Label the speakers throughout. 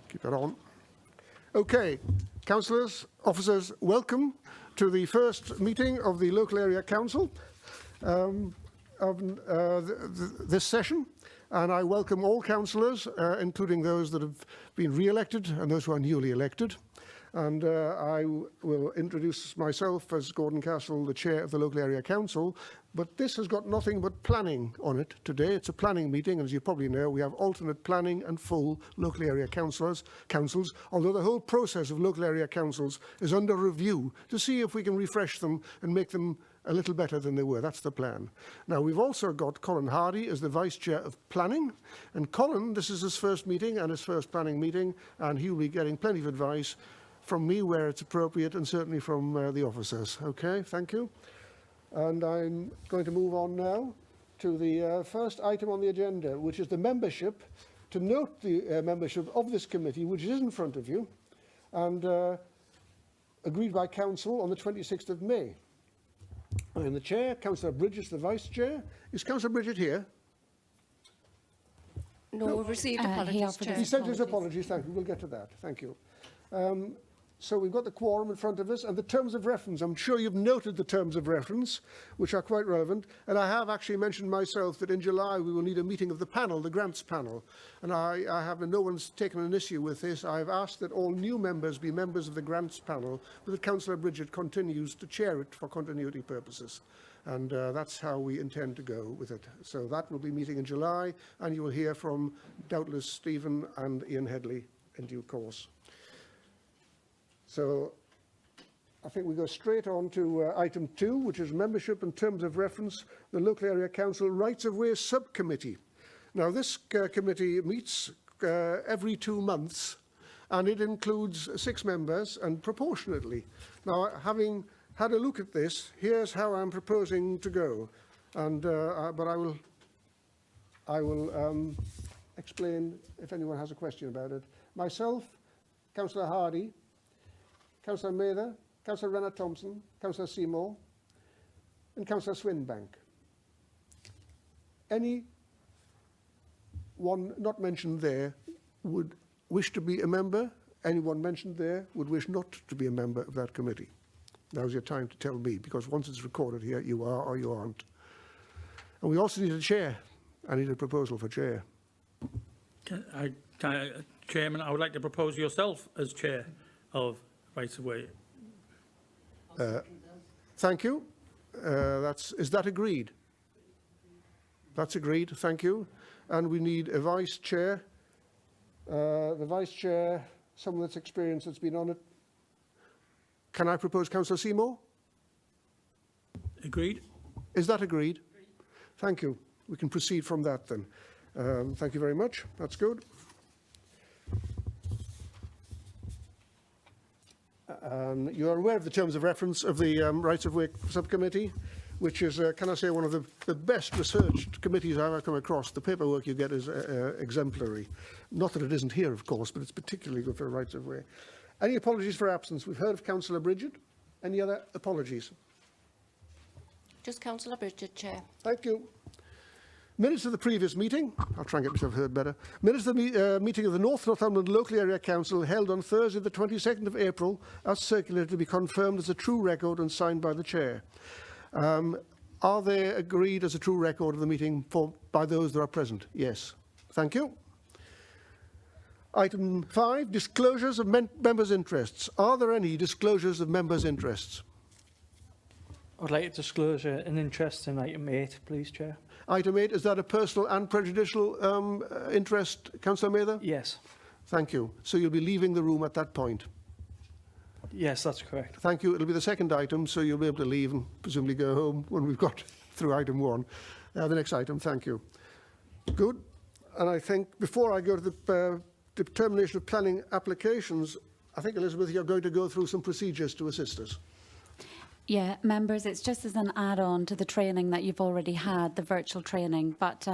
Speaker 1: Keep that on. Okay, councillors, officers, welcome to the first meeting of the local area council this session. And I welcome all councillors, including those that have been re-elected and those who are newly elected. And I will introduce myself as Gordon Castle, the chair of the local area council. But this has got nothing but planning on it today. It's a planning meeting, and as you probably know, we have alternate planning and full local area councils, although the whole process of local area councils is under review to see if we can refresh them and make them a little better than they were. That's the plan. Now, we've also got Colin Hardy as the Vice Chair of Planning. And Colin, this is his first meeting and his first planning meeting, and he'll be getting plenty of advice from me where it's appropriate and certainly from the officers. Okay, thank you. And I'm going to move on now to the first item on the agenda, which is the membership. To note the membership of this committee, which is in front of you, and agreed by Council on the 26th of May. I'm the Chair, Councillor Bridget's the Vice Chair. Is Councillor Bridget here?
Speaker 2: No, we've received apologies, Chair.
Speaker 1: He sent his apologies, thank you. We'll get to that. Thank you. So we've got the quorum in front of us and the terms of reference. I'm sure you've noted the terms of reference, which are quite relevant. And I have actually mentioned myself that in July we will need a meeting of the panel, the grants panel. And I have, no one's taken an issue with this. I've asked that all new members be members of the grants panel, but that Councillor Bridget continues to chair it for continuity purposes. And that's how we intend to go with it. So that will be meeting in July, and you will hear from doubtless Stephen and Ian Headley in due course. So I think we go straight on to item 2, which is membership and terms of reference, the Local Area Council Rights of Way Subcommittee. Now this committee meets every 2 months, and it includes 6 members and proportionately. Now, having had a look at this, here's how I'm proposing to go. And but I will explain if anyone has a question about it. Myself, Councillor Hardy, Councillor Mather, Councillor Renner-Thompson, Councillor Seymour, and Councillor Swinbank. Any one not mentioned there would wish to be a member. Anyone mentioned there would wish not to be a member of that committee. Now's your time to tell me, because once it's recorded here, you are or you aren't. And we also need a chair. I need a proposal for chair.
Speaker 3: Chairman, I would like to propose yourself as chair of Rights of Way.
Speaker 1: Thank you. Is that agreed? That's agreed. Thank you. And we need a vice chair. The vice chair, someone that's experienced, that's been on it. Can I propose Councillor Seymour?
Speaker 3: Agreed.
Speaker 1: Is that agreed? Thank you. We can proceed from that then. Thank you very much. That's good. You are aware of the terms of reference of the Rights of Way Subcommittee, which is, can I say, one of the best researched committees I've ever come across. The paperwork you get is exemplary. Not that it isn't here, of course, but it's particularly good for the Rights of Way. Any apologies for absence? We've heard of Councillor Bridget. Any other apologies?
Speaker 2: Just Councillor Bridget, Chair.
Speaker 1: Thank you. Minutes of the previous meeting. I'll try and get myself heard better. Minutes of the meeting of the Northumberland Local Area Council held on Thursday the 22nd of April as circulated to be confirmed as a true record and signed by the Chair. Are they agreed as a true record of the meeting by those that are present? Yes. Thank you. Item 5, disclosures of members' interests. Are there any disclosures of members' interests?
Speaker 4: I'd like to disclose an interest in item 8, please, Chair.
Speaker 1: Item 8, is that a personal and prejudicial interest, Councillor Mather?
Speaker 4: Yes.
Speaker 1: Thank you. So you'll be leaving the room at that point?
Speaker 4: Yes, that's correct.
Speaker 1: Thank you. It'll be the second item, so you'll be able to leave and presumably go home when we've got through item 1. The next item, thank you. Good. And I think before I go to the determination of planning applications, I think, Elizabeth, you're going to go through some procedures to assist us.
Speaker 5: Yeah, members, it's just as an add-on to the training that you've already had, the virtual training. But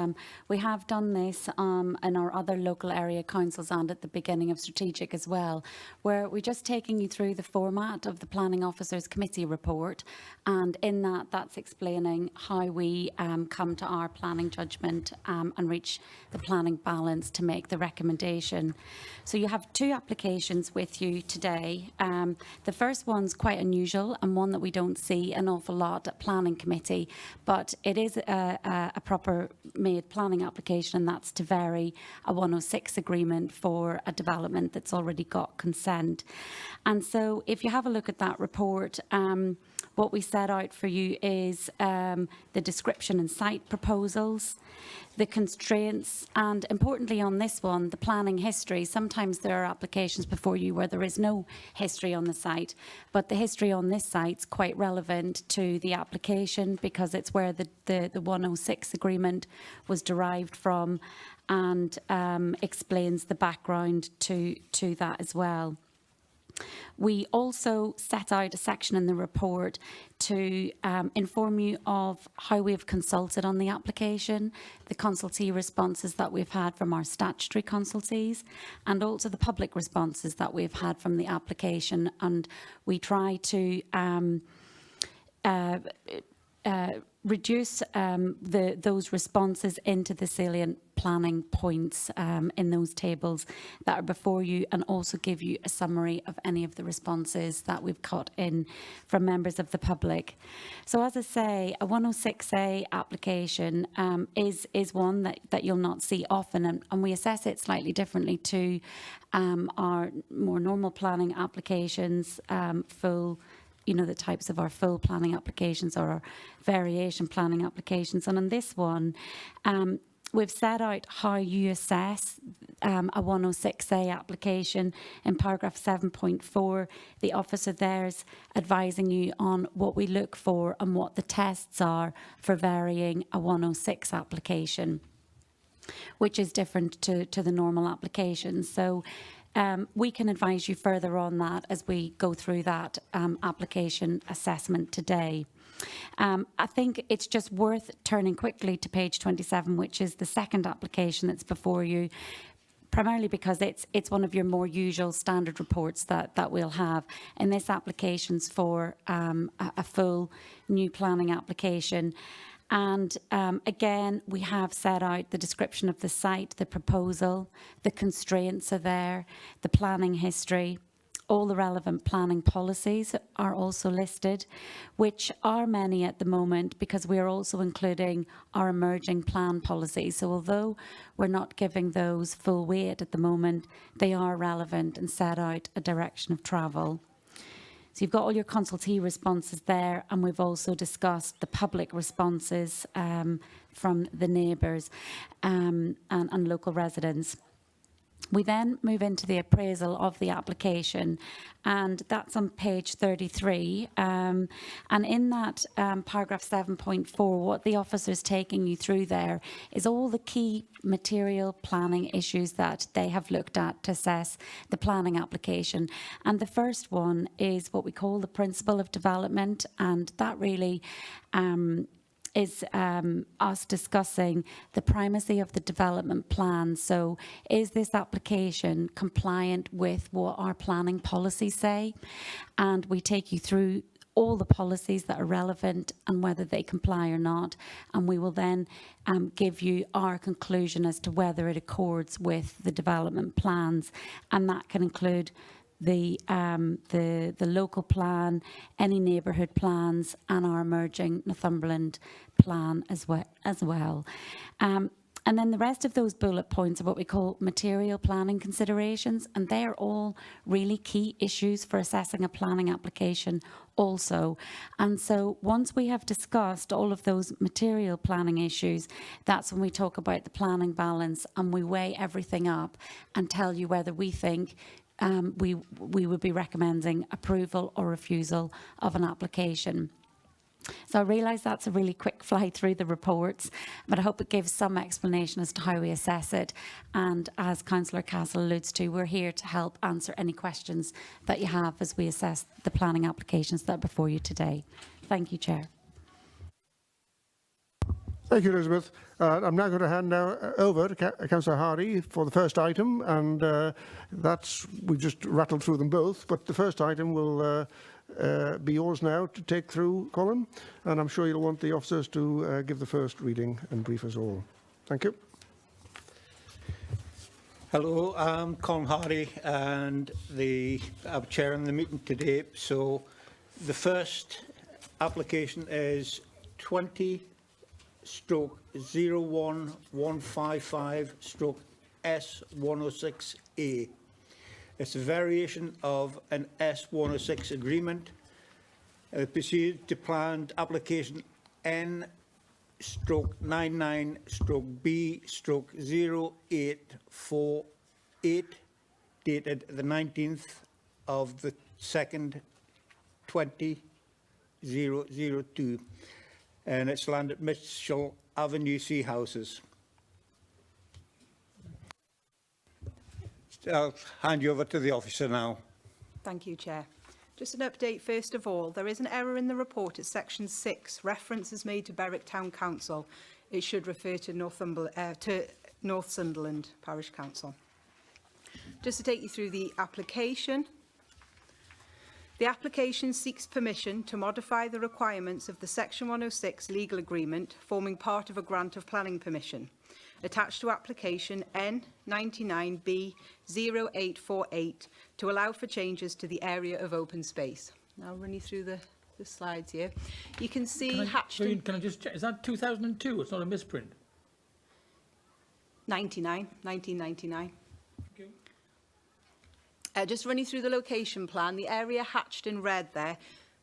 Speaker 5: we have done this in our other local area councils and at the beginning of strategic as well, where we're just taking you through the format of the Planning Officers Committee report. And in that, that's explaining how we come to our planning judgment and reach the planning balance to make the recommendation. So you have two applications with you today. The first one's quite unusual and one that we don't see an awful lot at Planning Committee, but it is a proper made planning application, and that's to vary a 106 agreement for a development that's already got consent. And so if you have a look at that report, what we set out for you is the description and site proposals, the constraints, and importantly on this one, the planning history. Sometimes there are applications before you where there is no history on the site, but the history on this site's quite relevant to the application because it's where the 106 agreement was derived from, and explains the background to that as well. We also set out a section in the report to inform you of how we've consulted on the application, the consultee responses that we've had from our statutory consultees, and also the public responses that we've had from the application. And we try to reduce those responses into the salient planning points in those tables that are before you, and also give you a summary of any of the responses that we've got in from members of the public. So as I say, a 106A application is one that you'll not see often, and we assess it slightly differently to our more normal planning applications, full, the types of our full planning applications or our variation planning applications. And on this one, we've set out how you assess a 106A application. In paragraph 7.4, the officer there's advising you on what we look for and what the tests are for varying a 106 application, which is different to the normal applications. So we can advise you further on that as we go through that application assessment today. I think it's just worth turning quickly to page 27, which is the second application that's before you, primarily because it's one of your more usual standard reports that we'll have. And this application's for a full new planning application. And again, we have set out the description of the site, the proposal, the constraints are there, the planning history. All the relevant planning policies are also listed, which are many at the moment because we are also including our emerging plan policies. So although we're not giving those full weight at the moment, they are relevant and set out a direction of travel. So you've got all your consultee responses there, and we've also discussed the public responses from the neighbours and local residents. We then move into the appraisal of the application, and that's on page 33. And in that paragraph 7.4, what the officer's taking you through there is all the key material planning issues that they have looked at to assess the planning application. And the first one is what we call the principle of development, and that really is us discussing the primacy of the development plan. So is this application compliant with what our planning policies say? And we take you through all the policies that are relevant and whether they comply or not. And we will then give you our conclusion as to whether it accords with the development plans. And that can include the local plan, any neighbourhood plans, and our emerging Northumberland plan as well. And then the rest of those bullet points are what we call material planning considerations, and they are all really key issues for assessing a planning application also. And so once we have discussed all of those material planning issues, that's when we talk about the planning balance, and we weigh everything up and tell you whether we think we would be recommending approval or refusal of an application. So I realise that's a really quick fly through the reports, but I hope it gives some explanation as to how we assess it. And as Councillor Castle alludes to, we're here to help answer any questions that you have as we assess the planning applications that are before you today. Thank you, Chair.
Speaker 1: Thank you, Elizabeth. I'm now going to hand over to Councillor Hardy for the first item, and we've just rattled through them both, but the first item will be yours now to take through, Colin, and I'm sure you'll want the officers to give the first reading and brief us all. Thank you.
Speaker 6: Hello, I'm Colin Hardy, and I'm chairing the meeting today. So the first application is 20/01155/S106A. It's a variation of an S106 agreement. Proceed to planned application N/99/B/0848, dated the 19th of the 2nd, 20/002, and it's land at Mitchell Avenue, Sea Houses. I'll hand you over to the officer now.
Speaker 7: Thank you, Chair. Just an update first of all. There is an error in the report at section 6. Reference is made to Berwick Town Council. It should refer to Northumberland Parish Council. Just to take you through the application. The application seeks permission to modify the requirements of the Section 106 legal agreement forming part of a grant of planning permission. Attached to application N99B0848 to allow for changes to the area of open space. Now I'll run you through the slides here. You can see Hatchton...
Speaker 3: Can I just check, is that 2002? It's not a misprint?
Speaker 7: 1999.
Speaker 3: Okay.
Speaker 7: Just running through the location plan, the area hatched in red there,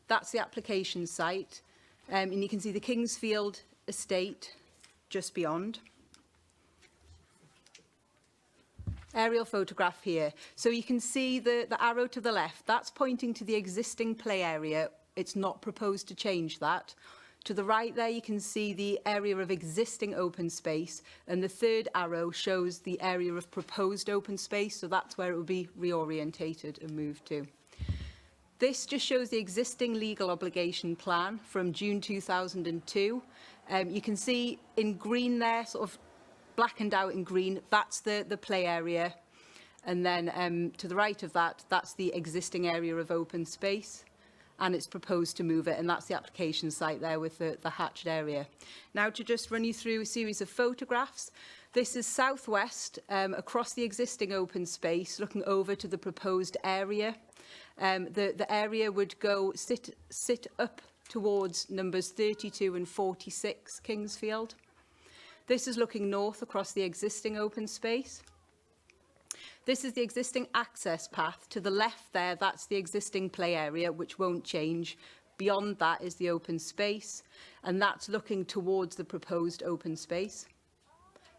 Speaker 7: that's the application site. And you can see the Kingsfield estate just beyond. Aerial photograph here. So you can see the arrow to the left, that's pointing to the existing play area. It's not proposed to change that. To the right there, you can see the area of existing open space, and the third arrow shows the area of proposed open space, so that's where it will be reorientated and moved to. This just shows the existing legal obligation plan from June 2002. You can see in green there, sort of blackened out in green, that's the play area. And then to the right of that, that's the existing area of open space. And it's proposed to move it, and that's the application site there with the hatched area. Now to just run you through a series of photographs. This is southwest across the existing open space, looking over to the proposed area. The area would go sit up towards numbers 32 and 46 Kingsfield. This is looking north across the existing open space. This is the existing access path. To the left there, that's the existing play area, which won't change. Beyond that is the open space, and that's looking towards the proposed open space.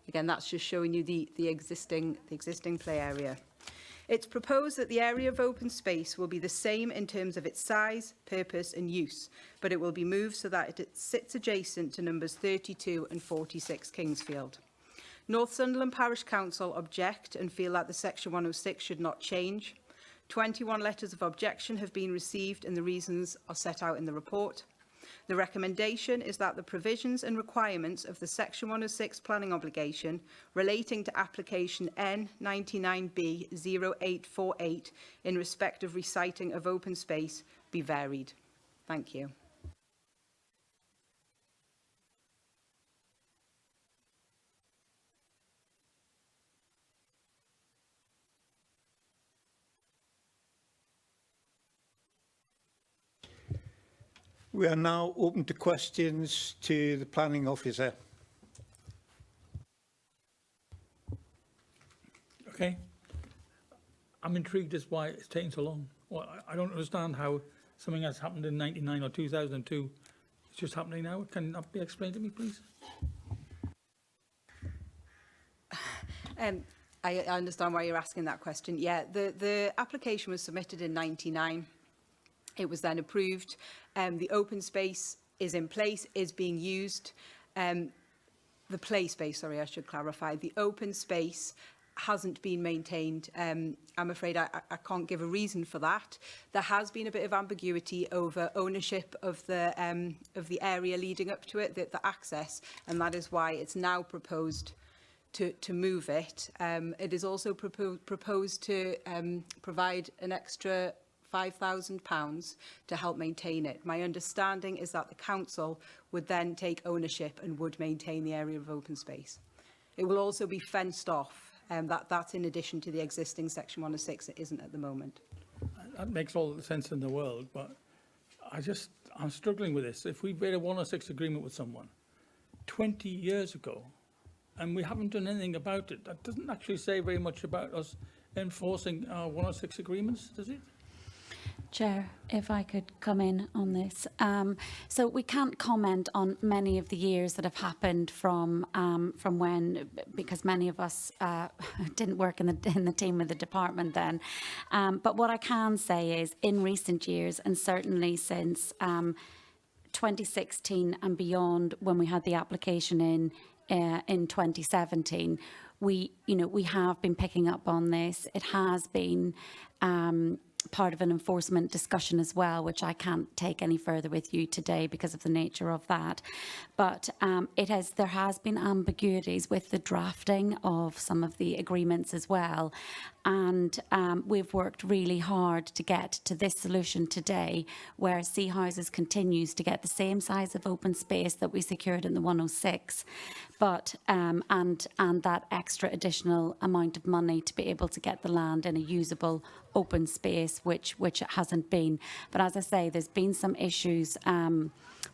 Speaker 7: Again, that's just showing you the existing play area. It's proposed that the area of open space will be the same in terms of its size, purpose and use, but it will be moved so that it sits adjacent to numbers 32 and 46 Kingsfield. Northumberland Parish Council object and feel that the Section 106 should not change. 21 letters of objection have been received and the reasons are set out in the report. The recommendation is that the provisions and requirements of the Section 106 planning obligation relating to application N99B0848 in respect of reciting of open space be varied. Thank you.
Speaker 6: We are now open to questions to the planning officer.
Speaker 3: Okay. I'm intrigued as why it's taking so long. Well, I don't understand how something that's happened in 99 or 2002 is just happening now. Can that be explained to me, please?
Speaker 7: I understand why you're asking that question. Yeah, the application was submitted in 99. It was then approved. The open space is in place, is being used. The play space, sorry, I should clarify, the open space hasn't been maintained. I'm afraid I can't give a reason for that. There has been a bit of ambiguity over ownership of the area leading up to it, the access, and that is why it's now proposed to move it. It is also proposed to provide an extra £5,000 to help maintain it. My understanding is that the council would then take ownership and would maintain the area of open space. It will also be fenced off. That's in addition to the existing Section 106 that isn't at the moment.
Speaker 3: That makes all the sense in the world, but I'm struggling with this. If we made a 106 agreement with someone 20 years ago, and we haven't done anything about it, that doesn't actually say very much about us enforcing our 106 agreements, does it?
Speaker 5: Chair, if I could come in on this. So we can't comment on many of the years that have happened from when, because many of us didn't work in the team of the department then. But what I can say is, in recent years, and certainly since 2016 and beyond, when we had the application in 2017, we have been picking up on this. It has been part of an enforcement discussion as well, which I can't take any further with you today because of the nature of that. But there has been ambiguities with the drafting of some of the agreements as well. And we've worked really hard to get to this solution today, where Sea Houses continues to get the same size of open space that we secured in the 106, but and that extra additional amount of money to be able to get the land in a usable open space, which it hasn't been. But as I say, there's been some issues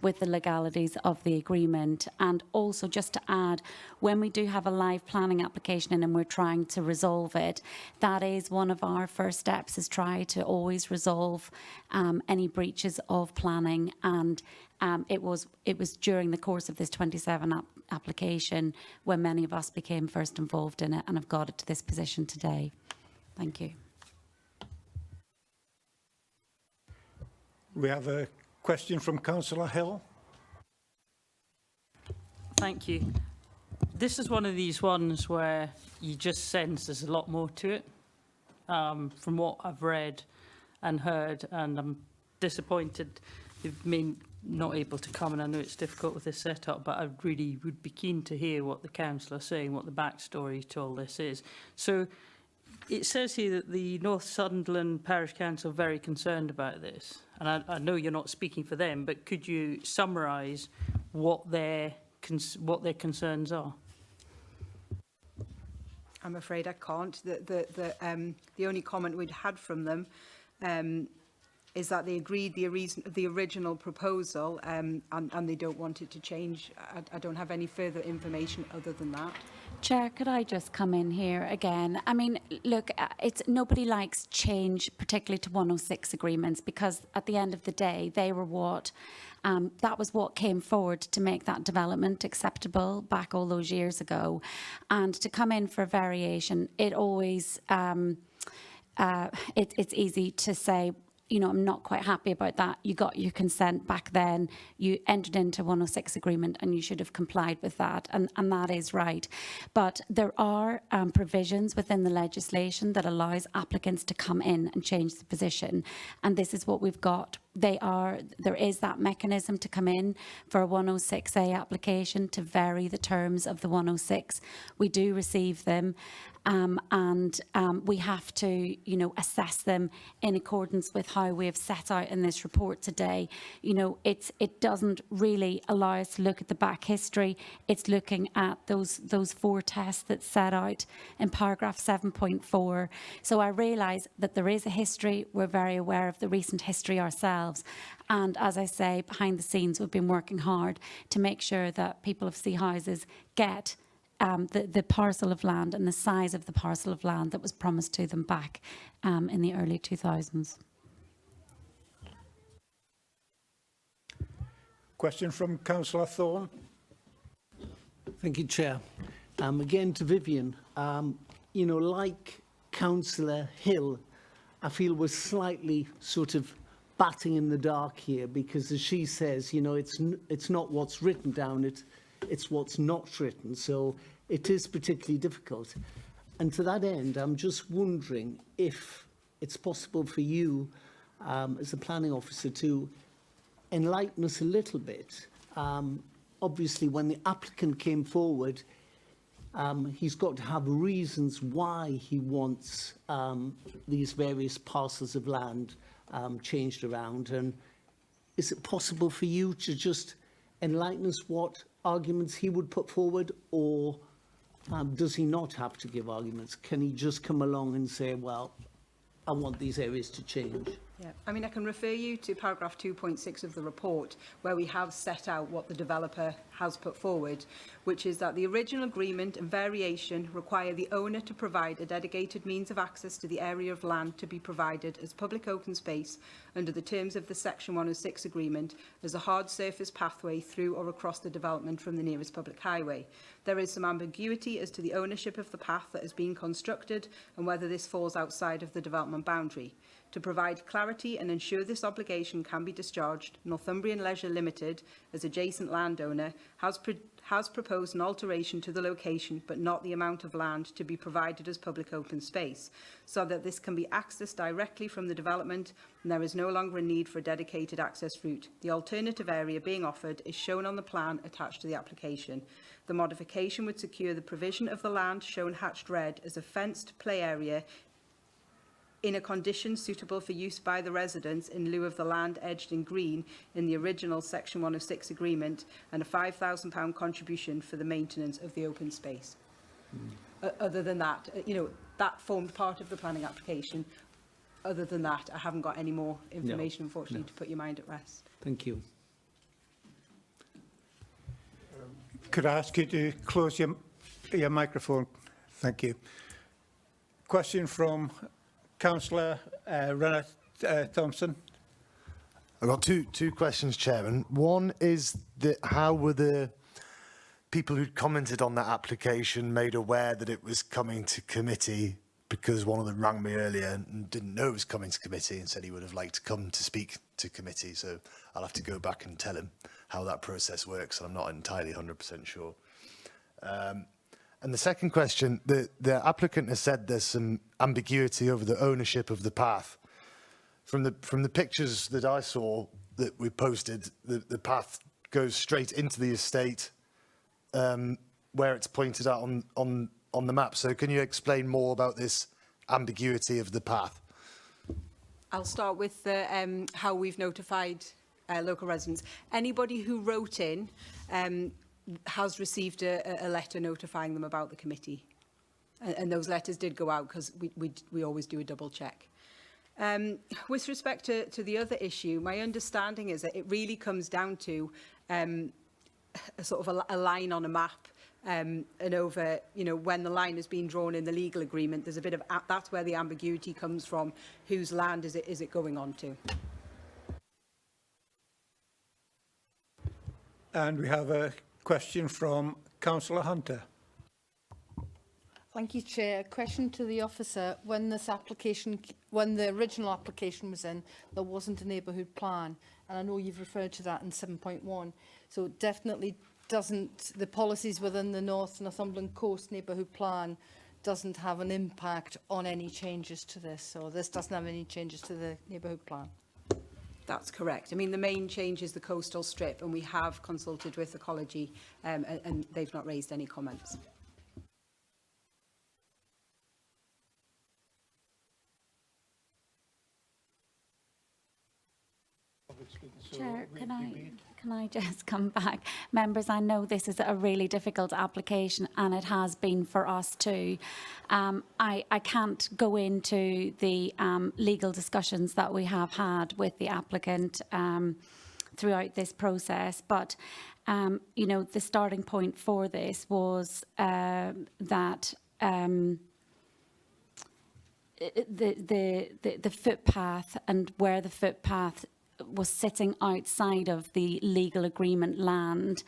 Speaker 5: with the legalities of the agreement. And also, just to add, when we do have a live planning application in and we're trying to resolve it, that is one of our first steps, is try to always resolve any breaches of planning. And it was during the course of this 27 application when many of us became first involved in it and have got it to this position today. Thank you.
Speaker 6: We have a question from Councillor Hill.
Speaker 8: Thank you. This is one of these ones where you just sense there's a lot more to it, from what I've read and heard, and I'm disappointed they've been not able to come, and I know it's difficult with this setup, but I really would be keen to hear what the council are saying, what the backstory to all this is. So it says here that the Northumberland Parish Council are very concerned about this, and I know you're not speaking for them, but could you summarise what their concerns are?
Speaker 7: I'm afraid I can't. The only comment we'd had from them is that they agreed the original proposal and they don't want it to change. I don't have any further information other than that.
Speaker 5: Chair, could I just come in here again? I mean, look, nobody likes change, particularly to 106 agreements, because at the end of the day, they were that was what came forward to make that development acceptable back all those years ago. And to come in for variation, it always, it's easy to say, you know, I'm not quite happy about that. You got your consent back then. You entered into 106 agreement and you should have complied with that. And that is right. But there are provisions within the legislation that allows applicants to come in and change the position. And this is what we've got. There is that mechanism to come in for a 106A application to vary the terms of the 106. We do receive them. And we have to, you know, assess them in accordance with how we have set out in this report today. You know, it doesn't really allow us to look at the back history. It's looking at those 4 tests that set out in paragraph 7.4. So I realise that there is a history. We're very aware of the recent history ourselves. And as I say, behind the scenes, we've been working hard to make sure that people of Sea Houses get the parcel of land and the size of the parcel of land that was promised to them back in the early 2000s.
Speaker 6: Question from Councillor Thorne.
Speaker 9: Thank you, Chair. Again to Vivian, you know, like Councillor Hill, I feel was slightly sort of batting in the dark here, because as she says, you know, it's not what's written down, it's what's not written. So it is particularly difficult. And to that end, I'm just wondering if it's possible for you, as a planning officer, to enlighten us a little bit. Obviously, when the applicant came forward, he's got to have reasons why he wants these various parcels of land changed around. And is it possible for you to just enlighten us what arguments he would put forward, or does he not have to give arguments? Can he just come along and say, well, I want these areas to change?
Speaker 7: Yeah, I mean, I can refer you to paragraph 2.6 of the report, where we have set out what the developer has put forward, which is that the original agreement and variation require the owner to provide a dedicated means of access to the area of land to be provided as public open space under the terms of the Section 106 agreement as a hard surface pathway through or across the development from the nearest public highway. There is some ambiguity as to the ownership of the path that has been constructed and whether this falls outside of the development boundary. To provide clarity and ensure this obligation can be discharged, Northumberland Leisure Limited, as adjacent landowner, has proposed an alteration to the location but not the amount of land to be provided as public open space, so that this can be accessed directly from the development and there is no longer a need for a dedicated access route. The alternative area being offered is shown on the plan attached to the application. The modification would secure the provision of the land shown hatched red as a fenced play area in a condition suitable for use by the residents in lieu of the land edged in green in the original Section 106 agreement, and a £5,000 contribution for the maintenance of the open space. Other than that, you know, that formed part of the planning application. Other than that, I haven't got any more information, unfortunately, to put your mind at rest.
Speaker 9: Thank you.
Speaker 6: Could I ask you to close your microphone? Thank you. Question from Councillor Renat Thompson.
Speaker 10: I've got two questions, Chairman. One is that how were the people who'd commented on that application made aware that it was coming to committee? Because one of them rang me earlier and didn't know it was coming to committee and said he would have liked to come to speak to committee. So I'll have to go back and tell him how that process works. And I'm not entirely 100% sure. And the second question, the applicant has said there's some ambiguity over the ownership of the path. From the pictures that I saw that we posted, the path goes straight into the estate where it's pointed out on the map. So can you explain more about this ambiguity of the path?
Speaker 7: I'll start with how we've notified local residents. Anybody who wrote in has received a letter notifying them about the committee. And those letters did go out because we always do a double check. With respect to the other issue, my understanding is that it really comes down to a sort of a line on a map, and over, you know, when the line has been drawn in the legal agreement, there's a bit of, that's where the ambiguity comes from. Whose land is it going on to?
Speaker 6: And we have a question from Councillor Hunter.
Speaker 11: Thank you, Chair. Question to the officer. When the original application was in, there wasn't a neighbourhood plan. And I know you've referred to that in 7.1. So it definitely doesn't, the policies within the Northumberland Coast neighbourhood plan doesn't have an impact on any changes to this. So this doesn't have any changes to the neighbourhood plan.
Speaker 7: That's correct. I mean, the main change is the coastal strip, and we have consulted with Ecology, and they've not raised any comments.
Speaker 5: Chair, can I just come back? Members, I know this is a really difficult application, and it has been for us too. I can't go into the legal discussions that we have had with the applicant throughout this process, but you know, the starting point for this was that the footpath and where the footpath was sitting outside of the legal agreement land,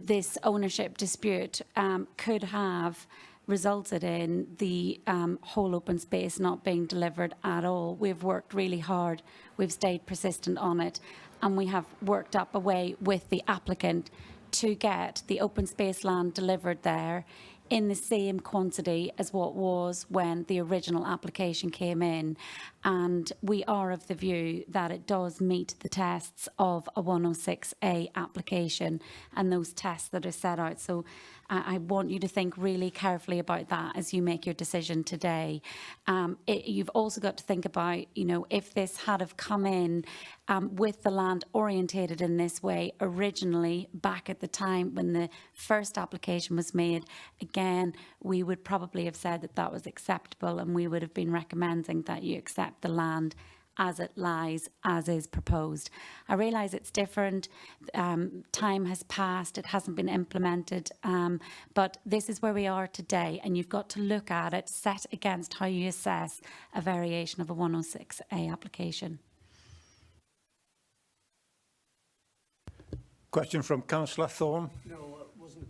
Speaker 5: this ownership dispute could have resulted in the whole open space not being delivered at all. We've worked really hard, we've stayed persistent on it, and we have worked up a way with the applicant to get the open space land delivered there in the same quantity as what was when the original application came in. And we are of the view that it does meet the tests of a 106A application and those tests that are set out. So I want you to think really carefully about that as you make your decision today. You've also got to think about, you know, if this had have come in with the land orientated in this way originally back at the time when the first application was made, again, we would probably have said that that was acceptable, and we would have been recommending that you accept the land as it lies, as is proposed. I realise it's different, time has passed, it hasn't been implemented, but this is where we are today, and you've got to look at it set against how you assess a variation of a 106A application.
Speaker 6: Question from Councillor Thorne.
Speaker 9: No, it wasn't.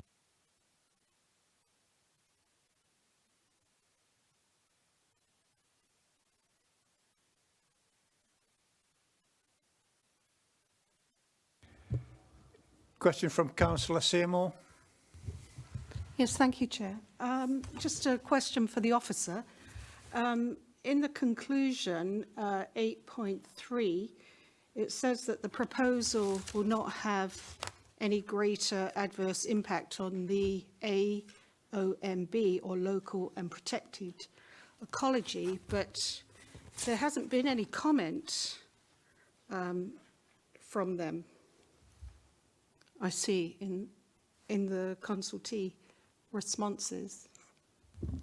Speaker 6: Question from Councillor Seymour.
Speaker 12: Yes, thank you, Chair. Just a question for the officer. In the conclusion, 8.3, it says that the proposal will not have any greater adverse impact on the AOMB, or local and protected ecology, but there hasn't been any comment from them, I see, in the consultee responses.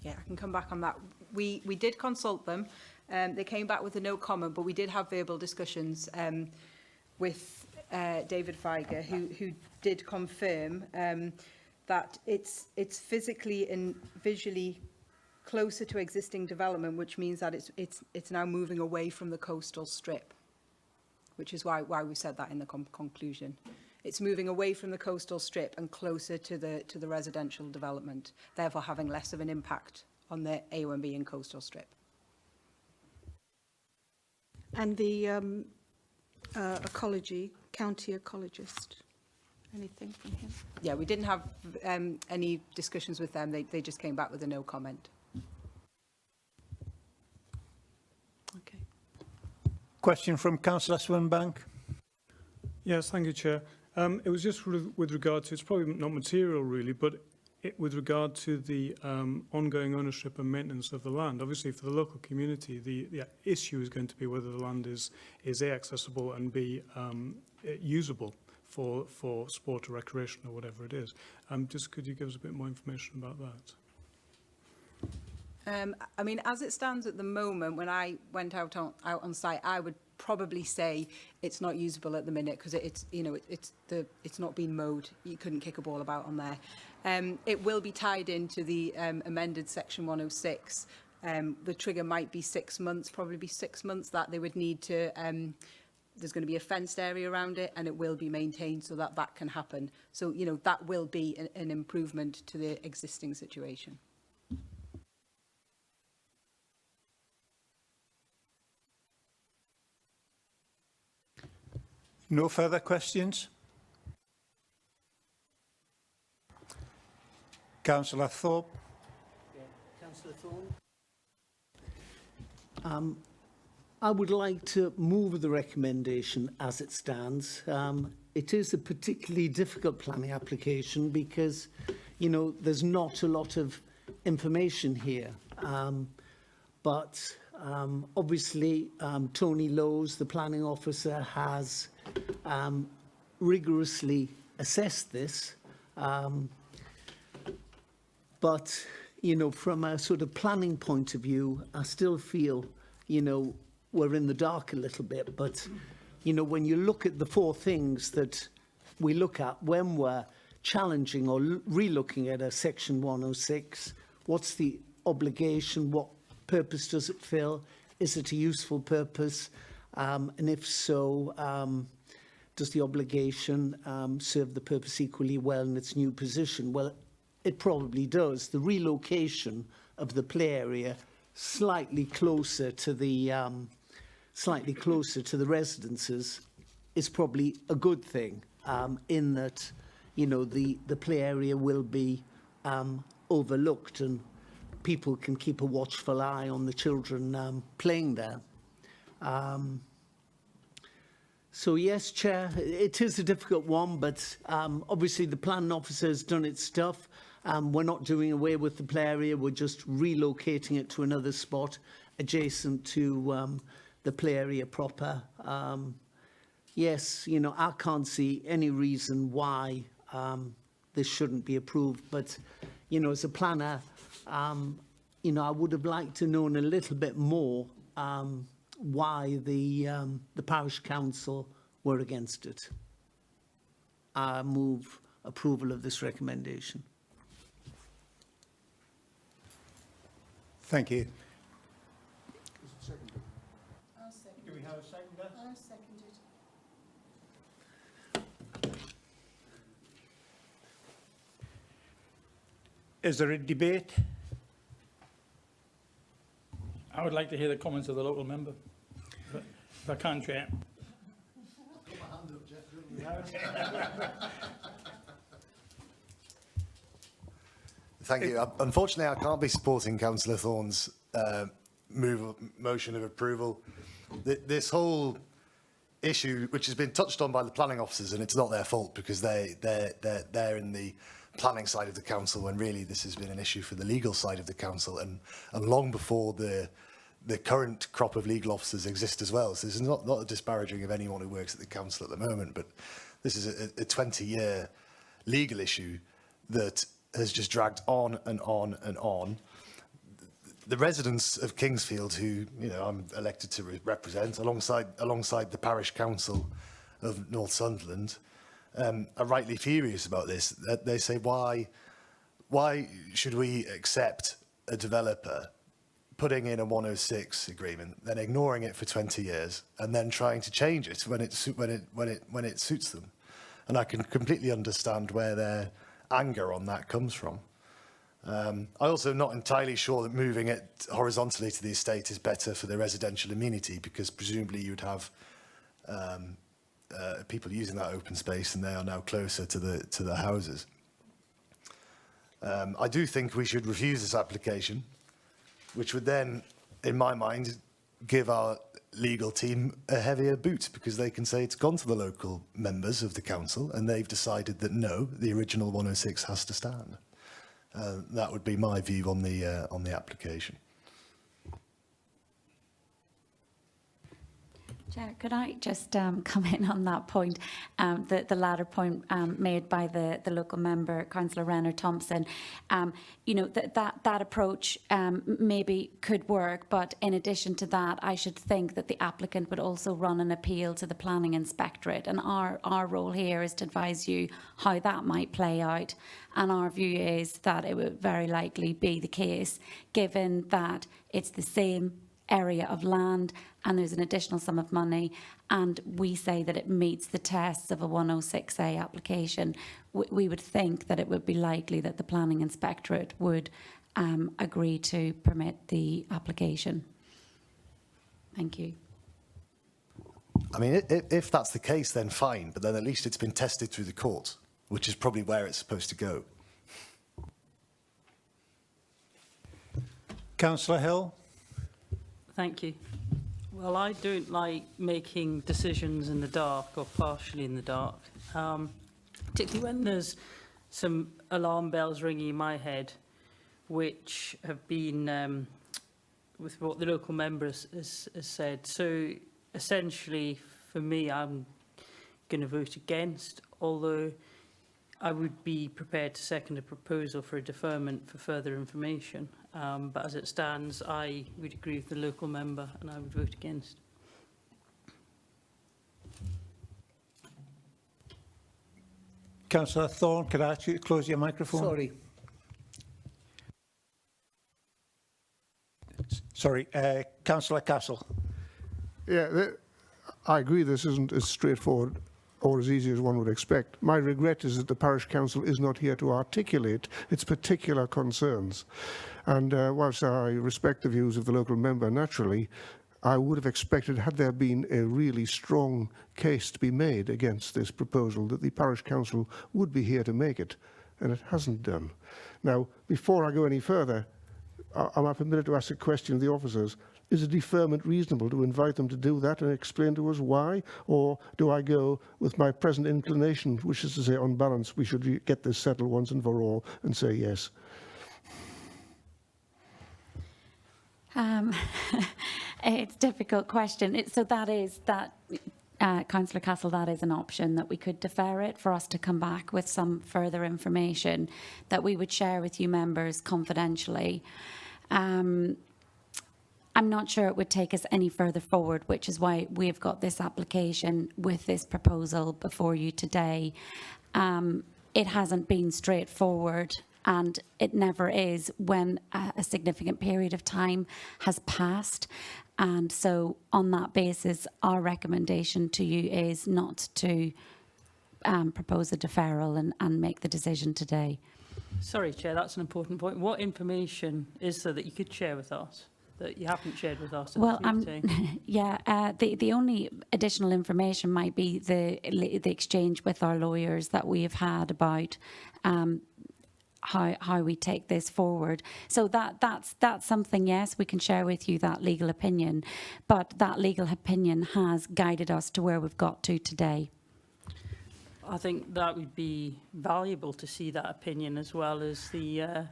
Speaker 7: Yeah, I can come back on that. We did consult them. They came back with a no comment, but we did have verbal discussions with David Feiger, who did confirm that it's physically and visually closer to existing development, which means that it's now moving away from the coastal strip, which is why we said that in the conclusion. It's moving away from the coastal strip and closer to the residential development, therefore having less of an impact on the AOMB and coastal strip.
Speaker 12: And the ecology, county ecologist, anything from him?
Speaker 7: Yeah, we didn't have any discussions with them. They just came back with a no comment.
Speaker 12: Okay.
Speaker 6: Question from Councillor Swinbank.
Speaker 13: Yes, thank you, Chair. It was just with regard to, it's probably not material really, but with regard to the ongoing ownership and maintenance of the land. Obviously, for the local community, the issue is going to be whether the land is A, accessible, and B, usable for sport or recreation or whatever it is. Just could you give us a bit more information about that?
Speaker 7: I mean, as it stands at the moment, when I went out on site, I would probably say it's not usable at the minute because it's not been mowed. You couldn't kick a ball about on there. It will be tied into the amended section 106. The trigger might be 6 months, probably be 6 months that they would need to. There's going to be a fenced area around it, and it will be maintained so that that can happen. So that will be an improvement to the existing situation.
Speaker 6: No further questions? Councillor Thorpe.
Speaker 9: Yeah, Councillor Thorne. I would like to move the recommendation as it stands. It is a particularly difficult planning application because, there's not a lot of information here. But obviously, Tony Lowes, the planning officer, has rigorously assessed this. But, from a sort of planning point of view, I still feel, we're in the dark a little bit. But, when you look at the four things that we look at when we're challenging or re-looking at a Section 106, what's the obligation? What purpose does it fill? Is it a useful purpose? And if so, does the obligation serve the purpose equally well in its new position? Well, it probably does. The relocation of the play area slightly closer to the residences is probably a good thing, in that, you know, the play area will be overlooked and people can keep a watchful eye on the children playing there. So yes, Chair, it is a difficult one, but obviously the planning officer has done its stuff. We're not doing away with the play area, we're just relocating it to another spot adjacent to the play area proper. Yes, you know, I can't see any reason why this shouldn't be approved, but, you know, as a planner, you know, I would have liked to know a little bit more why the parish council were against it. I move approval of this recommendation.
Speaker 6: Thank you.
Speaker 12: I'll second
Speaker 6: Do we have a seconder?
Speaker 12: I'll second it.
Speaker 6: Is there a debate?
Speaker 3: I would like to hear the comments of the local member, if I can, Chair.
Speaker 10: Thank you. Unfortunately, I can't be supporting Councillor Thorne's motion of approval. This whole issue, which has been touched on by the planning officers, and it's not their fault because they're in the planning side of the council, when really this has been an issue for the legal side of the council, and long before the current crop of legal officers exist as well. So this is not a disparaging of anyone who works at the council at the moment, but this is a 20-year legal issue that has just dragged on and on and on. The residents of Kingsfield, who, you know, I'm elected to represent, alongside the parish council of Northumberland, are rightly furious about this. They say, why should we accept a developer putting in a 106 agreement, then ignoring it for 20 years, and then trying to change it when it suits them? And I can completely understand where their anger on that comes from. I also am not entirely sure that moving it horizontally to the estate is better for the residential amenity, because presumably you'd have people using that open space, and they are now closer to the houses. I do think we should refuse this application, which would then, in my mind, give our legal team a heavier boot, because they can say it's gone to the local members of the council and they've decided that no, the original 106 has to stand. That would be my view on the application.
Speaker 5: Chair, could I just come in on that point, the latter point made by the local member, Councillor Renner Thompson? You know, that approach maybe could work, but in addition to that, I should think that the applicant would also run an appeal to the Planning Inspectorate, and our role here is to advise you how that might play out. And our view is that it would very likely be the case, given that it's the same area of land and there's an additional sum of money, and we say that it meets the tests of a 106A application. We would think that it would be likely that the Planning Inspectorate would agree to permit the application. Thank you.
Speaker 10: I mean, if that's the case, then fine, but then at least it's been tested through the court, which is probably where it's supposed to go.
Speaker 6: Councillor Hill?
Speaker 8: Thank you. Well, I don't like making decisions in the dark or partially in the dark, particularly when there's some alarm bells ringing in my head, which have been with what the local member has said. So essentially, for me, I'm going to vote against, although I would be prepared to second a proposal for a deferment for further information. But as it stands, I would agree with the local member and I would vote against.
Speaker 6: Councillor Thorne, could I ask you to close your microphone? Sorry, Councillor Castle.
Speaker 1: Yeah, I agree this isn't as straightforward or as easy as one would expect. My regret is that the parish council is not here to articulate its particular concerns. And whilst I respect the views of the local member, naturally, I would have expected, had there been a really strong case to be made against this proposal, that the parish council would be here to make it, and it hasn't done. Now, before I go any further, am I permitted to ask a question of the officers? Is a deferment reasonable to invite them to do that and explain to us why? Or do I go with my present inclination, which is to say, on balance, we should get this settled once and for all, and say yes?
Speaker 5: It's a difficult question. Councillor Castle, that is an option, that we could defer it for us to come back with some further information that we would share with you members confidentially. I'm not sure it would take us any further forward, which is why we've got this application with this proposal before you today. It hasn't been straightforward, and it never is when a significant period of time has passed. And so on that basis, our recommendation to you is not to propose a deferral and make the decision today.
Speaker 8: Sorry, Chair, that's an important point. What information is there that you could share with us that you haven't shared with us at this meeting?
Speaker 5: The only additional information might be the exchange with our lawyers that we have had about how we take this forward. So that's something, yes, we can share with you that legal opinion, but that legal opinion has guided us to where we've got to today.
Speaker 8: I think that would be valuable to see that opinion, as well as the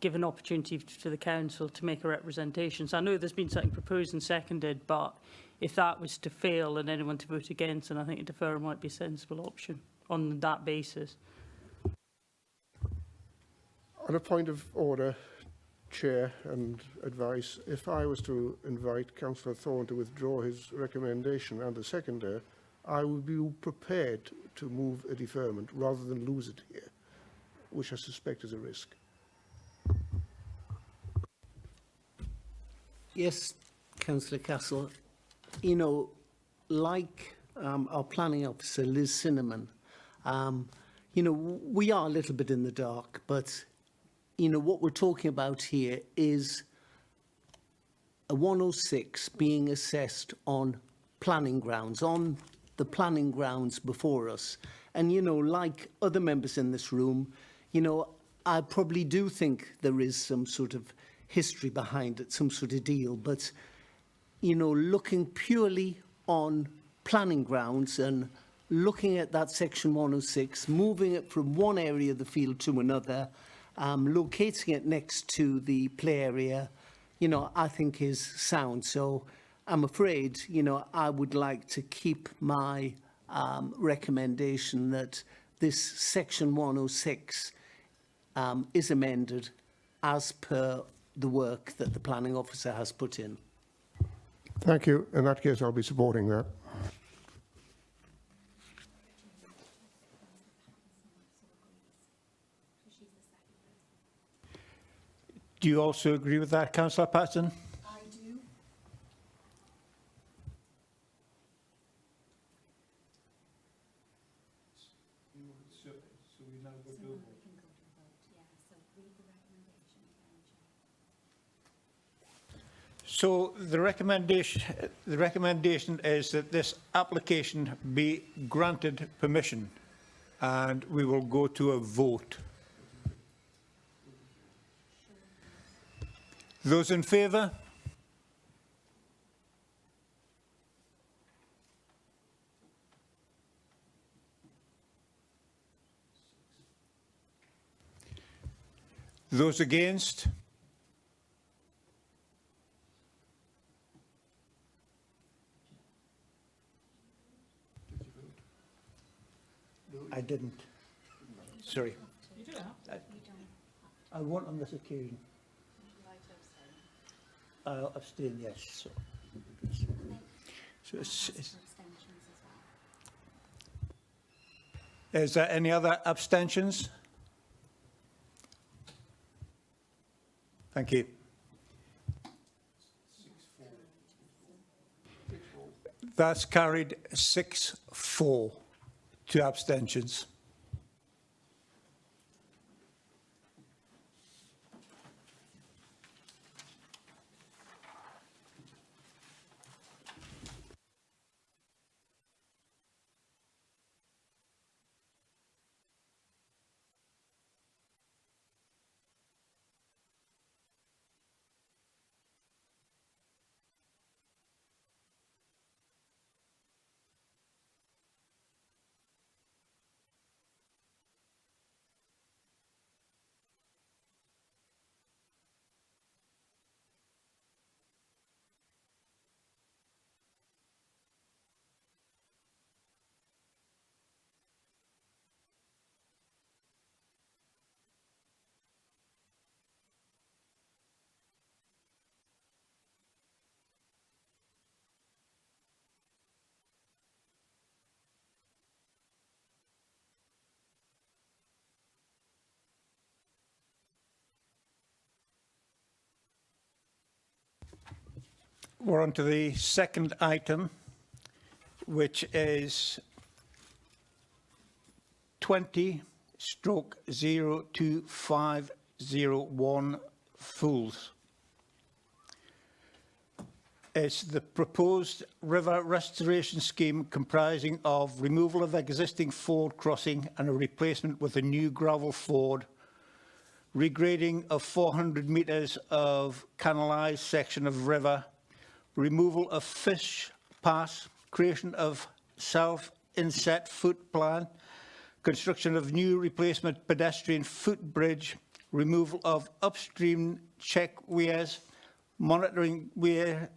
Speaker 8: give an opportunity to the council to make a representation. So I know there's been something proposed and seconded, but if that was to fail and anyone to vote against, then I think a deferral might be a sensible option on that basis.
Speaker 1: On a point of order, Chair, and advice, if I was to invite Councillor Thorne to withdraw his recommendation and the seconder, I would be prepared to move a deferment rather than lose it here, which I suspect is a risk.
Speaker 9: Yes, Councillor Castle. You know, like our planning officer, Liz Cinnamon, you know, we are a little bit in the dark, but, you know, what we're talking about here is a 106 being assessed on planning grounds, on the planning grounds before us. And, you know, like other members in this room, you know, I probably do think there is some sort of history behind it, some sort of deal. But, you know, looking purely on planning grounds and looking at that section 106, moving it from one area of the field to another, locating it next to the play area, you know, I think is sound. So I'm afraid, you know, I would like to keep my recommendation that this section 106 is amended as per the work that the planning officer has put in.
Speaker 1: Thank you. In that case, I'll be supporting that.
Speaker 6: Do you also agree with that, Councillor Patton?
Speaker 12: I do.
Speaker 6: So the recommendation is that this application be granted permission, and we will go to a vote. Those in favour? Those against? I didn't. Sorry. You do have. I won't on this occasion. I'll abstain, yes. So is there any other abstentions? Thank you. That's carried 6-4. 2 abstentions. We're on to the second item, which is 20/02501 Fools. It's the proposed river restoration scheme comprising of removal of existing ford crossing and a replacement with a new gravel ford, regrading of 400 metres of canalised section of river, removal of fish pass, creation of self-inset footplan, construction of new replacement pedestrian footbridge, removal of upstream check weirs, monitoring weir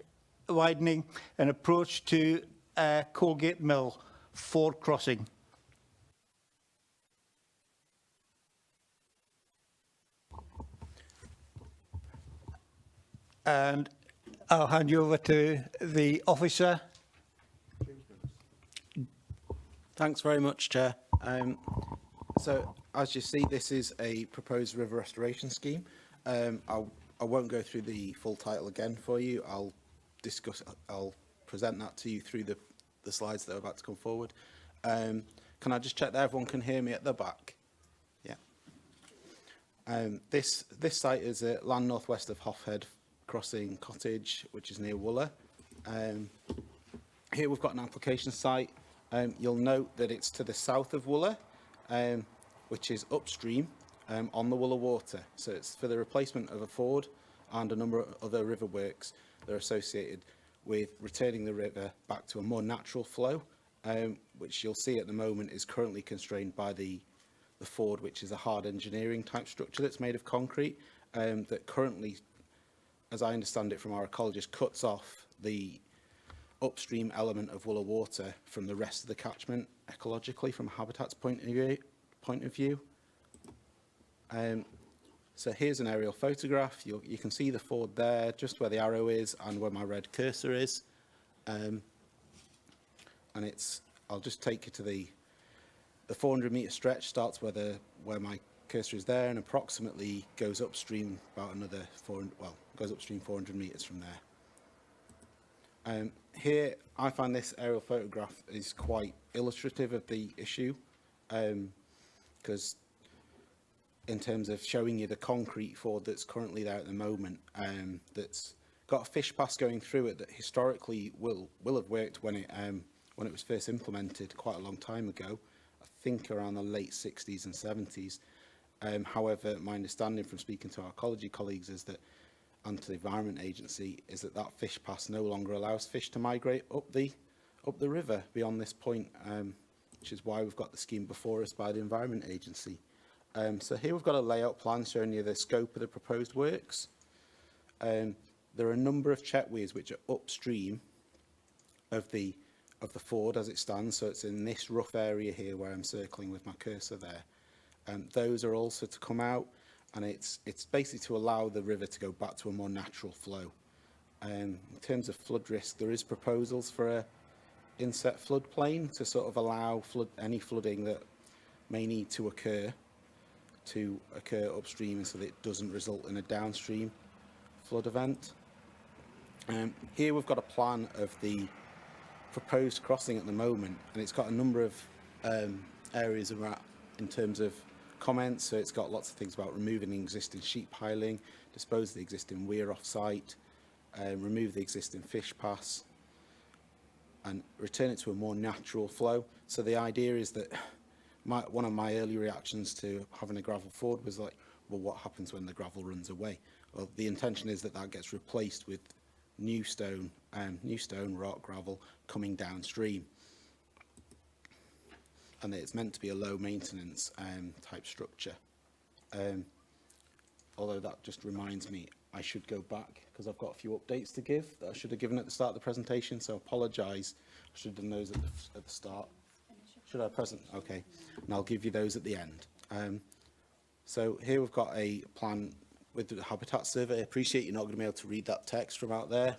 Speaker 6: widening, and approach to Colgate Mill, Ford Crossing. And I'll hand you over to the officer.
Speaker 14: Thanks very much, Chair. So, as you see, this is a proposed river restoration scheme. I won't go through the full title again for you. I'll present that to you through the slides that are about to come forward. Can I just check that everyone can hear me at the back? Yeah. This site is at land northwest of Hofhead Crossing Cottage, which is near Wooler. Here we've got an application site. You'll note that it's to the south of Wooler, which is upstream on the Wooler water. So it's for the replacement of a ford and a number of other river works that are associated with returning the river back to a more natural flow, which you'll see at the moment is currently constrained by the ford, which is a hard engineering type structure that's made of concrete, that currently, as I understand it from our ecologist, cuts off the upstream element of Wooler water from the rest of the catchment ecologically from a habitats point of view. So here's an aerial photograph. You can see the ford there, just where the arrow is and where my red cursor is. And I'll just take you to the 400 metre stretch starts where my cursor is there and approximately goes upstream about another 400 metres from there. Here, I find this aerial photograph is quite illustrative of the issue, because in terms of showing you the concrete ford that's currently there at the moment, that's got a fish pass going through it that historically will have worked when it was first implemented quite a long time ago, I think around the late 60s and 70s. However, my understanding from speaking to our ecology colleagues is that, and to the Environment Agency, is that that fish pass no longer allows fish to migrate up the river beyond this point, which is why we've got the scheme before us by the Environment Agency. So here we've got a layout plan showing you the scope of the proposed works. There are a number of check weirs which are upstream of the ford as it stands, so it's in this rough area here where I'm circling with my cursor there. Those are also to come out, and it's basically to allow the river to go back to a more natural flow. In terms of flood risk, there is proposals for a inset floodplain to sort of allow any flooding that may need to occur upstream, so that it doesn't result in a downstream flood event. Here we've got a plan of the proposed crossing at the moment, and it's got a number of areas around in terms of comments. So it's got lots of things about removing the existing sheep piling, dispose of the existing weir off-site, remove the existing fish pass, and return it to a more natural flow. So the idea is that one of my early reactions to having a gravel ford was like, well, what happens when the gravel runs away? Well, the intention is that that gets replaced with new stone, rock, gravel coming downstream. And it's meant to be a low maintenance type structure. Although that just reminds me, I should go back because I've got a few updates to give that I should have given at the start of the presentation, so I apologise. I should have done those at the start. Should I present? Okay, and I'll give you those at the end. So here we've got a plan with the habitat survey. I appreciate you're not going to be able to read that text from out there.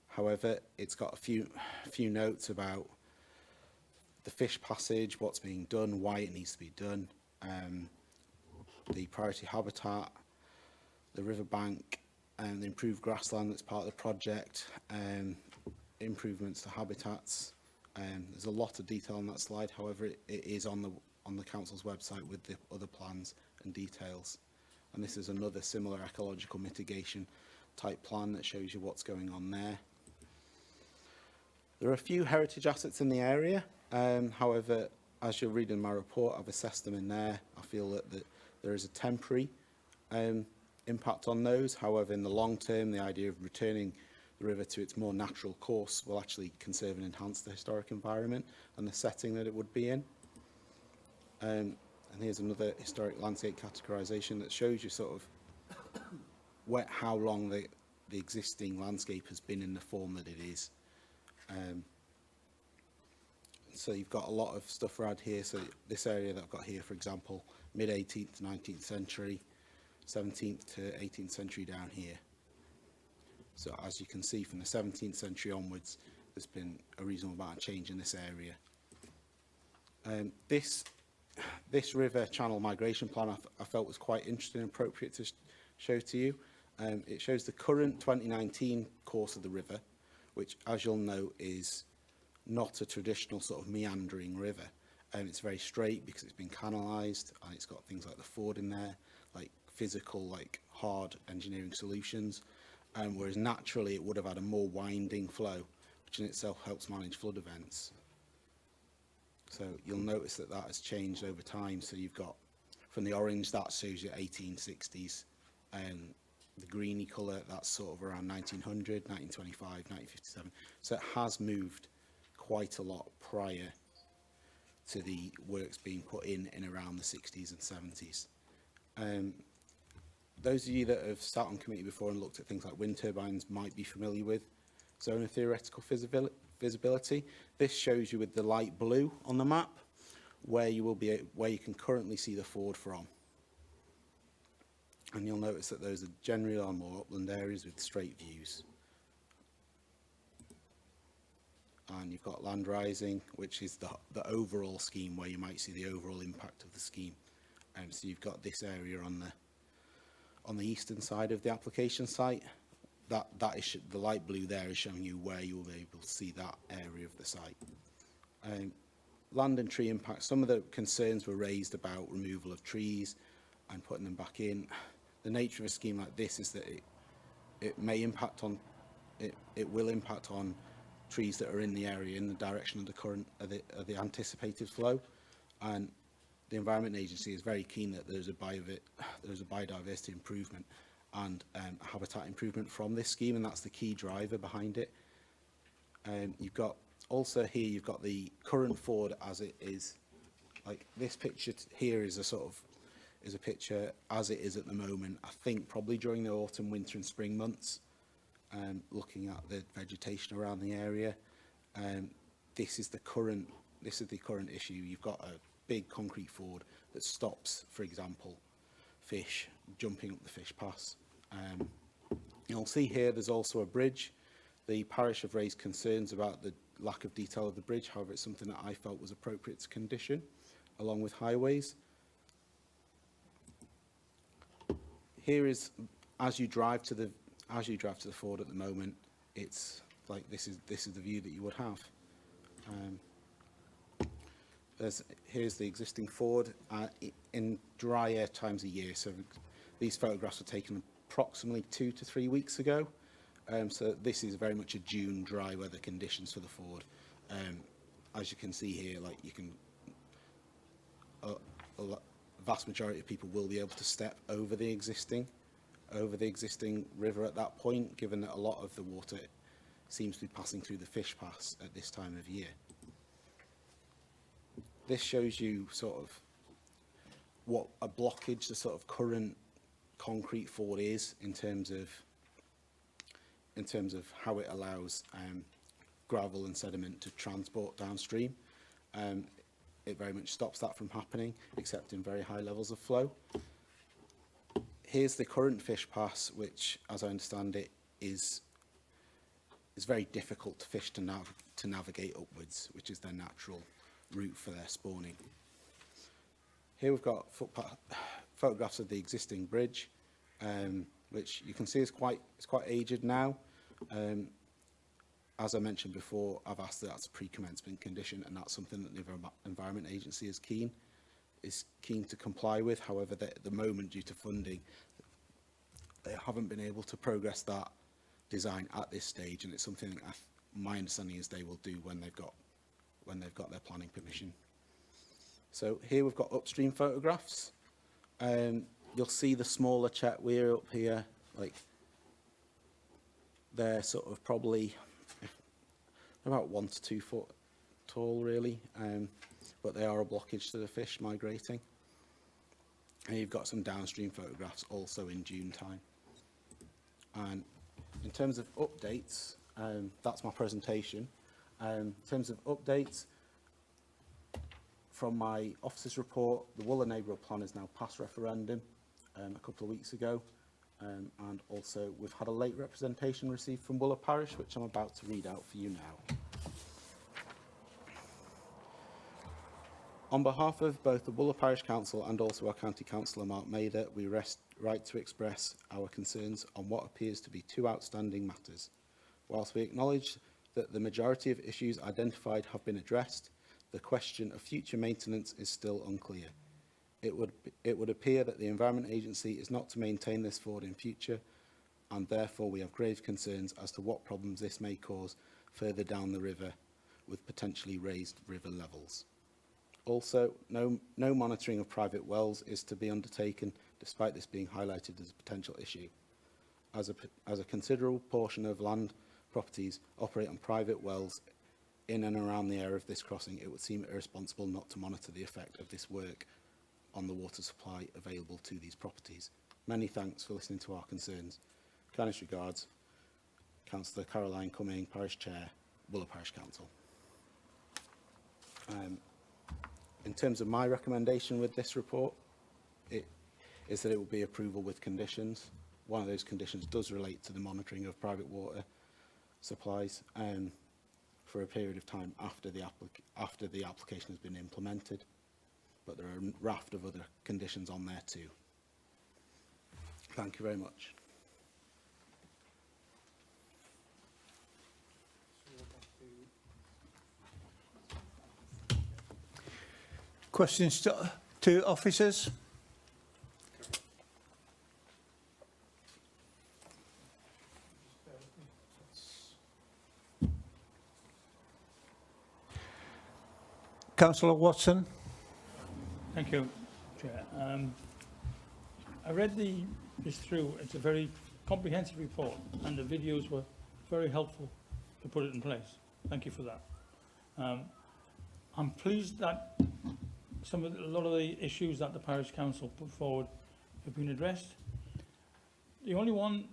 Speaker 14: However, it's got a few notes about the fish passage, what's being done, why it needs to be done, the priority habitat, the riverbank, and the improved grassland that's part of the project, improvements to habitats. There's a lot of detail on that slide. However, it is on the council's website with the other plans and details. And this is another similar ecological mitigation type plan that shows you what's going on there. There are a few heritage assets in the area. However, as you'll read in my report, I've assessed them in there. I feel that there is a temporary impact on those. However, in the long term, the idea of returning the river to its more natural course will actually conserve and enhance the historic environment and the setting that it would be in. And here's another historic landscape categorisation that shows you sort of how long the existing landscape has been in the form that it is. So you've got a lot of stuff around here. So this area that I've got here, for example, mid-18th to 19th century, 17th to 18th century down here. So as you can see, from the 17th century onwards, there's been a reasonable amount of change in this area. This river channel migration plan I felt was quite interesting and appropriate to show to you. It shows the current 2019 course of the river, which, as you'll know, is not a traditional sort of meandering river. It's very straight because it's been canalised, and it's got things like the ford in there, like physical, like hard engineering solutions, whereas naturally it would have had a more winding flow, which in itself helps manage flood events. So you'll notice that that has changed over time. So you've got, from the orange, that shows you 1860s, and the greeny colour, that's sort of around 1900, 1925, 1957. So it has moved quite a lot prior to the works being put in around the 60s and 70s. Those of you that have sat on committee before and looked at things like wind turbines might be familiar with zone of theoretical visibility. This shows you with the light blue on the map where you can currently see the ford from. And you'll notice that those are generally are more upland areas with straight views. And you've got land rising, which is the overall scheme where you might see the overall impact of the scheme. So you've got this area on the eastern side of the application site. That is the light blue there is showing you where you'll be able to see that area of the site. Land and tree impact. Some of the concerns were raised about removal of trees and putting them back in. The nature of a scheme like this is that it may impact on it will impact on trees that are in the area in the direction of the current of the anticipated flow, and the Environment Agency is very keen that there's a biodiversity improvement and habitat improvement from this scheme, and that's the key driver behind it. You've got also here you've got the current ford as it is. Like this picture here is a picture as it is at the moment. I think probably during the autumn, winter and spring months, looking at the vegetation around the area. This is the current issue. You've got a big concrete ford that stops, for example, fish jumping up the fish pass. You'll see here there's also a bridge. The parish have raised concerns about the lack of detail of the bridge. However, it's something that I felt was appropriate to condition along with highways. Here is as you drive to the ford at the moment, it's like this is the view that you would have. Here's the existing ford in drier times of year. So these photographs were taken approximately 2 to 3 weeks ago. So this is very much a June dry weather conditions for the ford. As you can see here, like you can, vast majority of people will be able to step over the existing river at that point, given that a lot of the water seems to be passing through the fish pass at this time of year. This shows you sort of what a blockage the sort of current concrete ford is in terms of how it allows gravel and sediment to transport downstream. It very much stops that from happening, except in very high levels of flow. Here's the current fish pass, which, as I understand it, is very difficult to fish to navigate upwards, which is their natural route for their spawning. Here we've got photographs of the existing bridge, which you can see is quite aged now. As I mentioned before, I've asked that that's a pre-commencement condition, and that's something that the Environment Agency is keen to comply with. However, at the moment, due to funding, they haven't been able to progress that design at this stage, and it's something that my understanding is they will do when they've got their planning permission. So here we've got Upstream Photographs. You'll see the smaller chet weir up here, like they're sort of probably about 1 to 2 foot tall, really, but they are a blockage to the fish migrating. And you've got some downstream photographs also in June time. And in terms of updates, that's my presentation. In terms of updates, from my officer's report, the Wooler Neighbourhood Plan is now past referendum a couple of weeks ago. And also we've had a late representation received from Wooler Parish, which I'm about to read out for you now. On behalf of both the Wooler Parish Council and also our County Councillor Mark Mather, we write to express our concerns on what appears to be 2 outstanding matters. Whilst we acknowledge that the majority of issues identified have been addressed, the question of future maintenance is still unclear. It would appear that the Environment Agency is not to maintain this ford in future, and therefore we have grave concerns as to what problems this may cause further down the river with potentially raised river levels. Also, no monitoring of private wells is to be undertaken, despite this being highlighted as a potential issue. As a considerable portion of land properties operate on private wells in and around the area of this crossing, it would seem irresponsible not to monitor the effect of this work on the water supply available to these properties. Many thanks for listening to our concerns. Kindest regards, Councillor Caroline Cumming, Parish Chair, Wooler Parish Council. In terms of my recommendation with this report, it is that it will be approval with conditions. One of those conditions does relate to the monitoring of private water supplies for a period of time after the application has been implemented. But there are a raft of other conditions on there too. Thank you very much.
Speaker 6: Questions to officers? Councillor Watson.
Speaker 3: Thank you, Chair. I read this through. It's a very comprehensive report, and the videos were very helpful to put it in place. Thank you for that. I'm pleased that a lot of the issues that the Parish Council put forward have been addressed. The only one,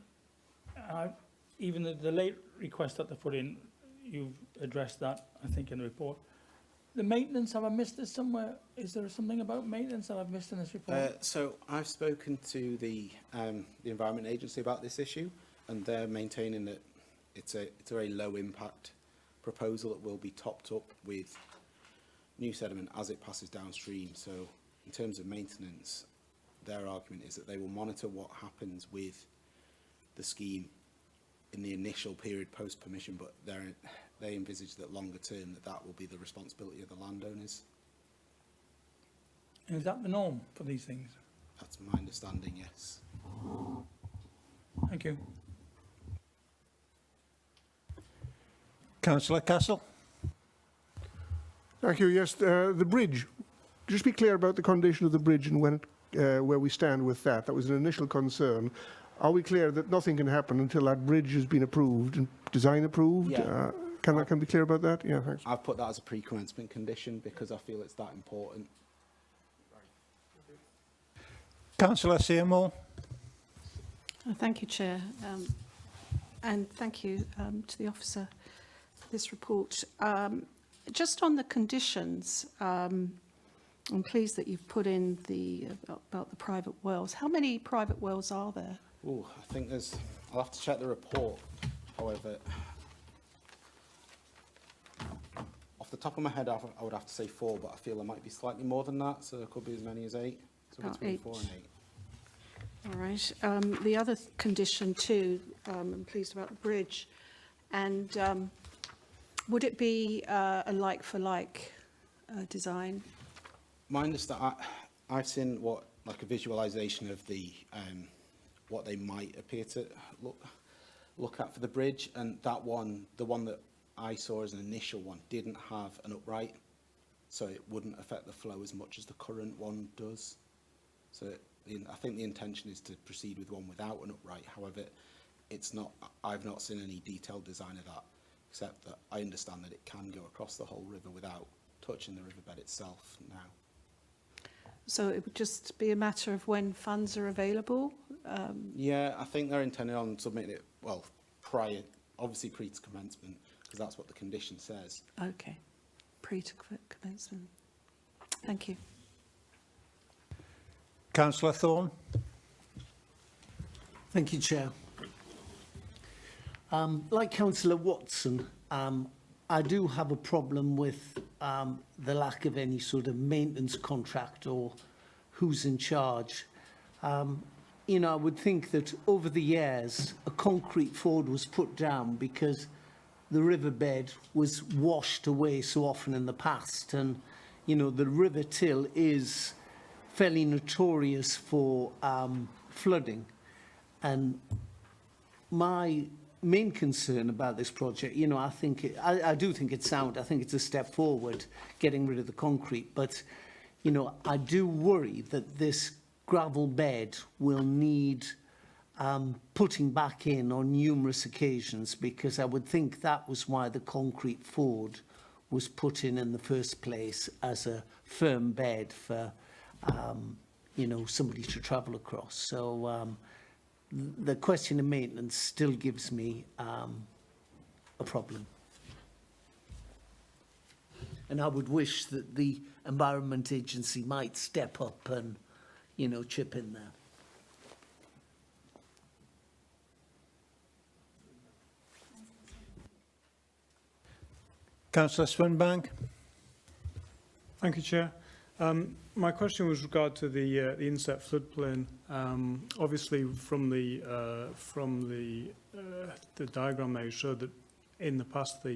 Speaker 3: even the late request that they put in, you've addressed that, I think, in the report. The maintenance, have I missed this somewhere? Is there something about maintenance that I've missed in this report?
Speaker 14: So I've spoken to the Environment Agency about this issue, and they're maintaining that it's a very low impact proposal that will be topped up with new sediment as it passes downstream. So in terms of maintenance, their argument is that they will monitor what happens with the scheme in the initial period post permission, but they envisage that longer term that will be the responsibility of the landowners.
Speaker 3: Is that the norm for these things?
Speaker 14: That's my understanding, yes.
Speaker 3: Thank you.
Speaker 6: Councillor Castle.
Speaker 1: Thank you. Yes, the bridge. Just be clear about the condition of the bridge and when where we stand with that. That was an initial concern. Are we clear that nothing can happen until that bridge has been approved and design approved?
Speaker 14: Yeah.
Speaker 1: Can I be clear about that? Yeah, thanks.
Speaker 14: I've put that as a pre-commencement condition because I feel it's that important.
Speaker 6: Councillor Seymour.
Speaker 12: Thank you, Chair. And thank you to the officer for this report. Just on the conditions, I'm pleased that you've put in about the private wells. How many private wells are there?
Speaker 14: Oh, I think there's... I'll have to check the report. However, off the top of my head, I would have to say 4, but I feel there might be slightly more than that, so there could be as many as 8. So
Speaker 12: About
Speaker 14: between
Speaker 12: 8.
Speaker 14: 4 and 8.
Speaker 12: All right. The other condition too, I'm pleased about the bridge. And would it be a like-for-like design?
Speaker 14: My understanding, I've seen like a visualisation of the what they might appear to look at for the bridge, and that one, the one that I saw as an initial one, didn't have an upright, so it wouldn't affect the flow as much as the current one does. So I think the intention is to proceed with one without an upright. However, it's not. I've not seen any detailed design of that, except that I understand that it can go across the whole river without touching the riverbed itself now.
Speaker 12: So it would just be a matter of when funds are available?
Speaker 14: Yeah, I think they're intending on submitting it, well, prior, obviously pre to commencement, because that's what the condition says.
Speaker 12: Okay. Pre to commencement. Thank you.
Speaker 6: Councillor Thorne.
Speaker 9: Thank you, Chair. Like Councillor Watson, I do have a problem with the lack of any sort of maintenance contract or who's in charge. You know, I would think that over the years, a concrete ford was put down because the riverbed was washed away so often in the past. And, you know, the River Till is fairly notorious for flooding. And my main concern about this project, you know, I do think it's sound. I think it's a step forward, getting rid of the concrete. But, you know, I do worry that this gravel bed will need putting back in on numerous occasions, because I would think that was why the concrete ford was put in the first place, as a firm bed for, you know, somebody to travel across. So the question of maintenance still gives me a problem. And I would wish that the Environment Agency might step up and, you know, chip in there.
Speaker 6: Councillor Swinbank.
Speaker 13: Thank you, Chair. My question was regard to the inset floodplain. Obviously, from the diagram there, you showed that in the past there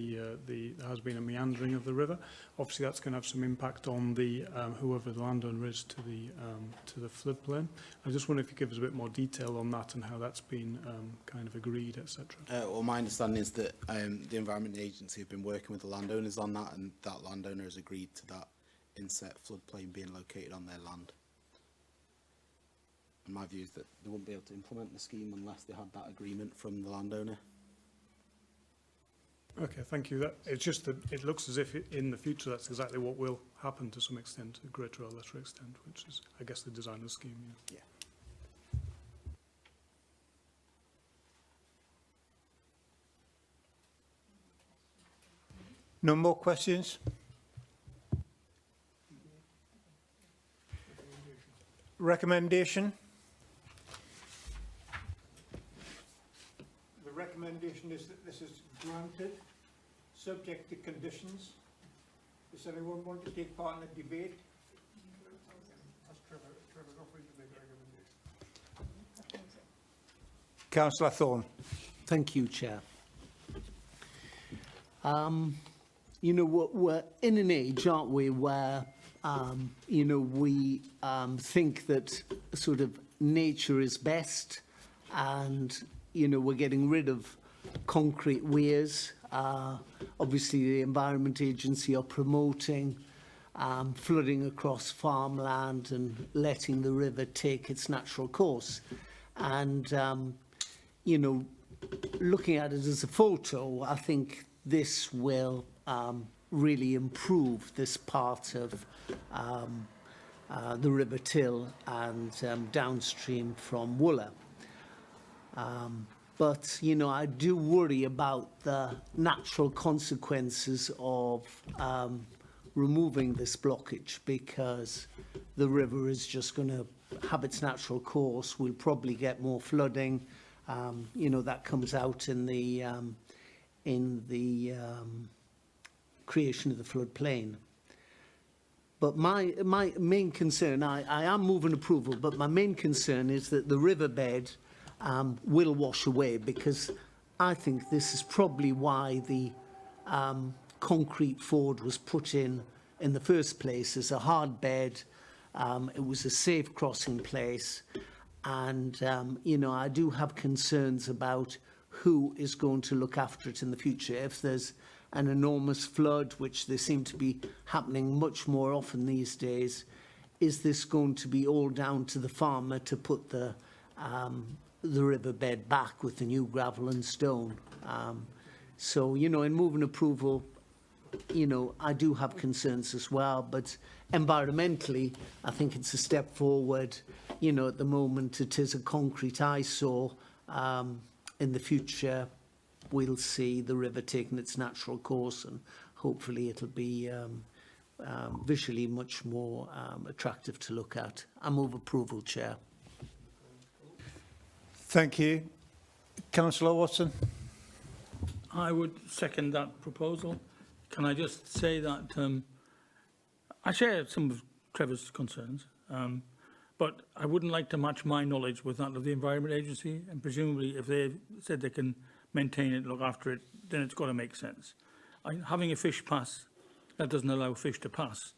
Speaker 13: has been a meandering of the river. Obviously, that's going to have some impact on the whoever the landowner is to the floodplain. I just wonder if you could give us a bit more detail on that and how that's been kind of agreed, etc.
Speaker 14: Well, my understanding is that the Environment Agency have been working with the landowners on that, and that landowner has agreed to that inset floodplain being located on their land. And my view is that they wouldn't be able to implement the scheme unless they had that agreement from the landowner.
Speaker 13: Okay, thank you. It's just that it looks as if in the future that's exactly what will happen to some extent, to a greater or lesser extent, which is, I guess, the design of the scheme. Yeah.
Speaker 6: No more questions? Recommendation? The recommendation is that this is granted, subject to conditions. Does anyone want to take part in the debate? Councillor Thorne.
Speaker 9: Thank you, Chair. You know, we're in an age, aren't we, where You know, we think that sort of nature is best, and, you know, we're getting rid of concrete weirs. Obviously, the Environment Agency are promoting flooding across farmland and letting the river take its natural course. And, you know, looking at it as a photo, I think this will really improve this part of the River Till and downstream from Wooler. But, you know, I do worry about the natural consequences of removing this blockage, because the river is just going to have its natural course. We'll probably get more flooding. You know, that comes out in the creation of the floodplain. But my main concern, I am moving approval, but my main concern is that the riverbed will wash away, because I think this is probably why the concrete ford was put in the first place, as a hard bed. It was a safe crossing place. And, you know, I do have concerns about who is going to look after it in the future. If there's an enormous flood, which they seem to be happening much more often these days, is this going to be all down to the farmer to put the riverbed back with the new gravel and stone? So, you know, in moving approval, you know, I do have concerns as well, but environmentally, I think it's a step forward. You know, at the moment, it is a concrete eyesore. In the future, we'll see the river taking its natural course, and hopefully it'll be visually much more attractive to look at. I move approval, Chair.
Speaker 6: Thank you. Councillor Watson.
Speaker 3: I would second that proposal. Can I just say that I share some of Trevor's concerns, but I wouldn't like to match my knowledge with that of the Environment Agency, and presumably if they said they can maintain it, look after it, then it's got to make sense. Having a fish pass that doesn't allow fish to pass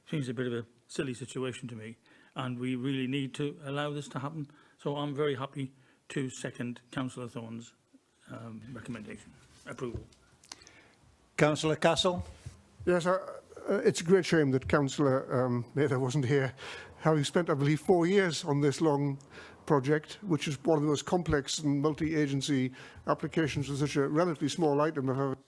Speaker 3: seems a bit of a silly situation to me, and we really need to allow this to happen. So I'm very happy to second Councillor Thorne's recommendation, approval.
Speaker 6: Councillor Castle.
Speaker 1: Yes, it's a great shame that Councillor Mather wasn't here, having spent, I believe, 4 years on this long project, which is one of the most complex and multi-agency applications for such a relatively small item I've ever seen.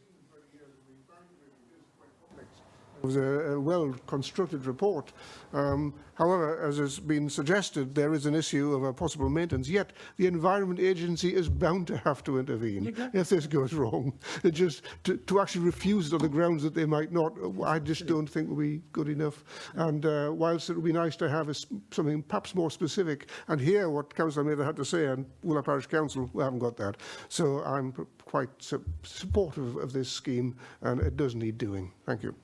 Speaker 1: It was a well-constructed report. However, as has been suggested, there is an issue of a possible maintenance, yet the Environment Agency is bound to have to intervene if this goes wrong. It just, to actually refuse it on the grounds that they might not, I just don't think will be good enough. And whilst it would be nice to have something perhaps more specific and hear what Councillor Mather had to say, and Wooler Parish Council, we haven't got that. So I'm quite supportive of this scheme, and it does need doing. Thank you.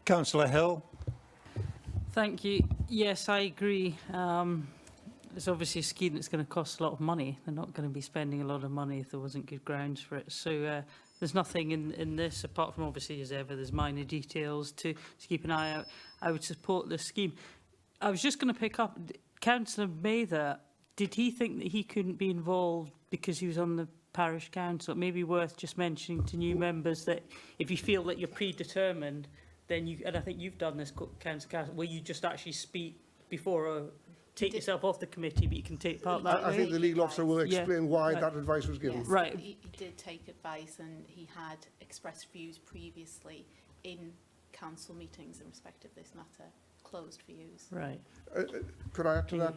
Speaker 6: Councillor Hill.
Speaker 8: Thank you. Yes, I agree. It's obviously a scheme that's going to cost a lot of money. They're not going to be spending a lot of money if there wasn't good grounds for it. So there's nothing in this, apart from obviously, as ever, there's minor details to keep an eye out. I would support this scheme. I was just going to pick up, Councillor Mather, did he think that he couldn't be involved because he was on the parish council? It may be worth just mentioning to new members that if you feel that you're predetermined, then you, and I think you've done this, Councillor Castle, where you just actually speak before or take yourself off the committee, but you can take part that way.
Speaker 1: I think the legal officer will explain why that advice was given.
Speaker 15: Yes,
Speaker 8: right.
Speaker 15: He did take advice, and he had expressed views previously in council meetings in respect of this matter, closed for use.
Speaker 8: Right.
Speaker 1: Could I add to that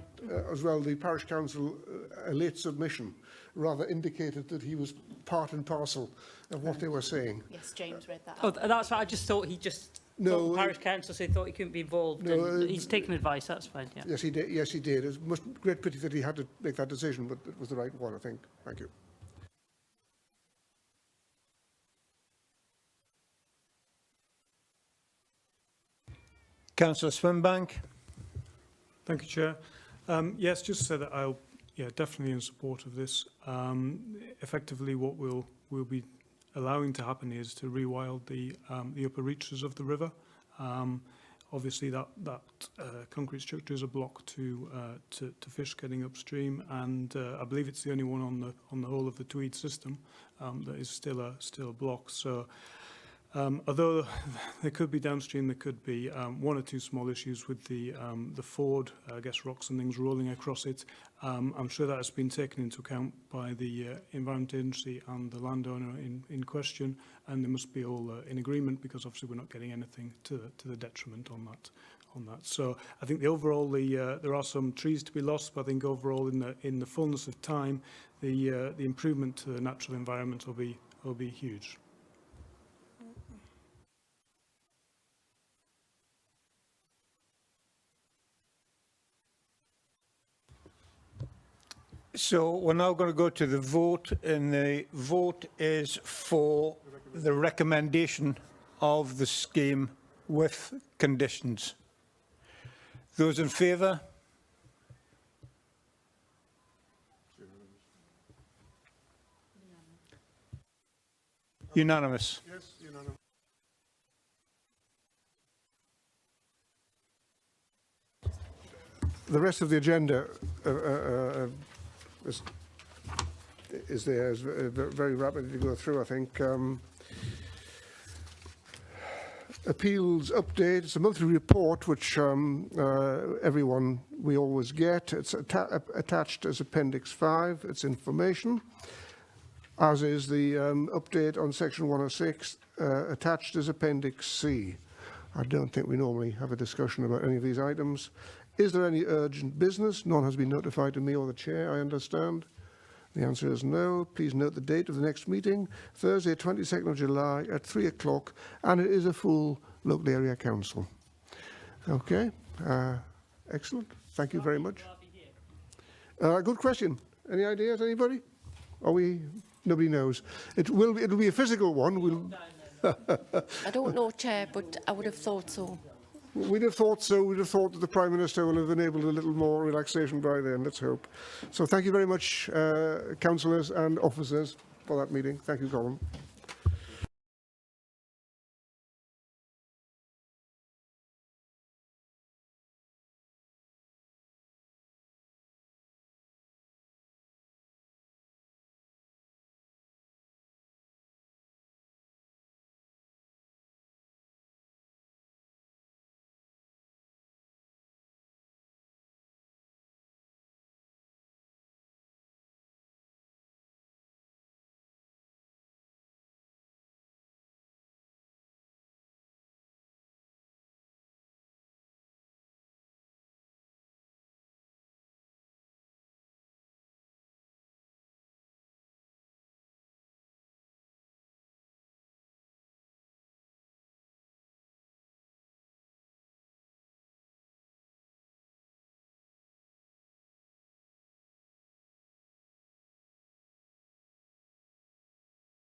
Speaker 1: as well? The parish council, a late submission, rather indicated that he was part and parcel of what they were saying.
Speaker 15: Yes, James read that.
Speaker 8: Oh, that's what I just thought he just.
Speaker 1: No,
Speaker 8: the parish council said thought he couldn't be involved.
Speaker 1: No,
Speaker 8: and he's taken advice. That's fine. Yeah.
Speaker 1: Yes, he did. Yes, he did. It's a great pity that he had to make that decision, but it was the right one, I think. Thank you.
Speaker 6: Councillor Swinbank.
Speaker 13: Thank you, Chair. Yes, just to say that definitely in support of this. Effectively, what we'll be allowing to happen is to rewild the upper reaches of the river. Obviously, that concrete structure is a block to fish getting upstream, and I believe it's the only one on the whole of the Tweed system that is still a block. So, although there could be downstream, there could be one or two small issues with the ford, I guess rocks and things rolling across it. I'm sure that has been taken into account by the Environment Agency and the landowner in question, and they must be all in agreement, because obviously we're not getting anything to the detriment on that. So I think the overall, there are some trees to be lost, but I think overall in the fullness of time, the improvement to the natural environment will be huge.
Speaker 6: So we're now going to go to the vote, and the vote is for the recommendation of the scheme with conditions. Those in favour? Unanimous.
Speaker 1: Yes, unanimous. The rest of the agenda is there, is very rapid to go through, I think. Appeals update. It's a monthly report which we always get. It's attached as Appendix 5. It's information, as is the update on Section 106, attached as Appendix C. I don't think we normally have a discussion about any of these items. Is there any urgent business? None has been notified to me or the Chair, I understand. The answer is no. Please note the date of the next meeting, Thursday, 22nd of July at 3 o'clock, and it is a full local area council. Okay, excellent. Thank you very much. Good question. Any ideas, anybody? Nobody knows. It'll be a physical one.
Speaker 2: I don't know, Chair, but I would have thought so.
Speaker 1: We'd have thought so. We'd have thought that the Prime Minister will have enabled a little more relaxation by then. Let's hope. So thank you very much, councillors and officers, for that meeting. Thank you, Colin.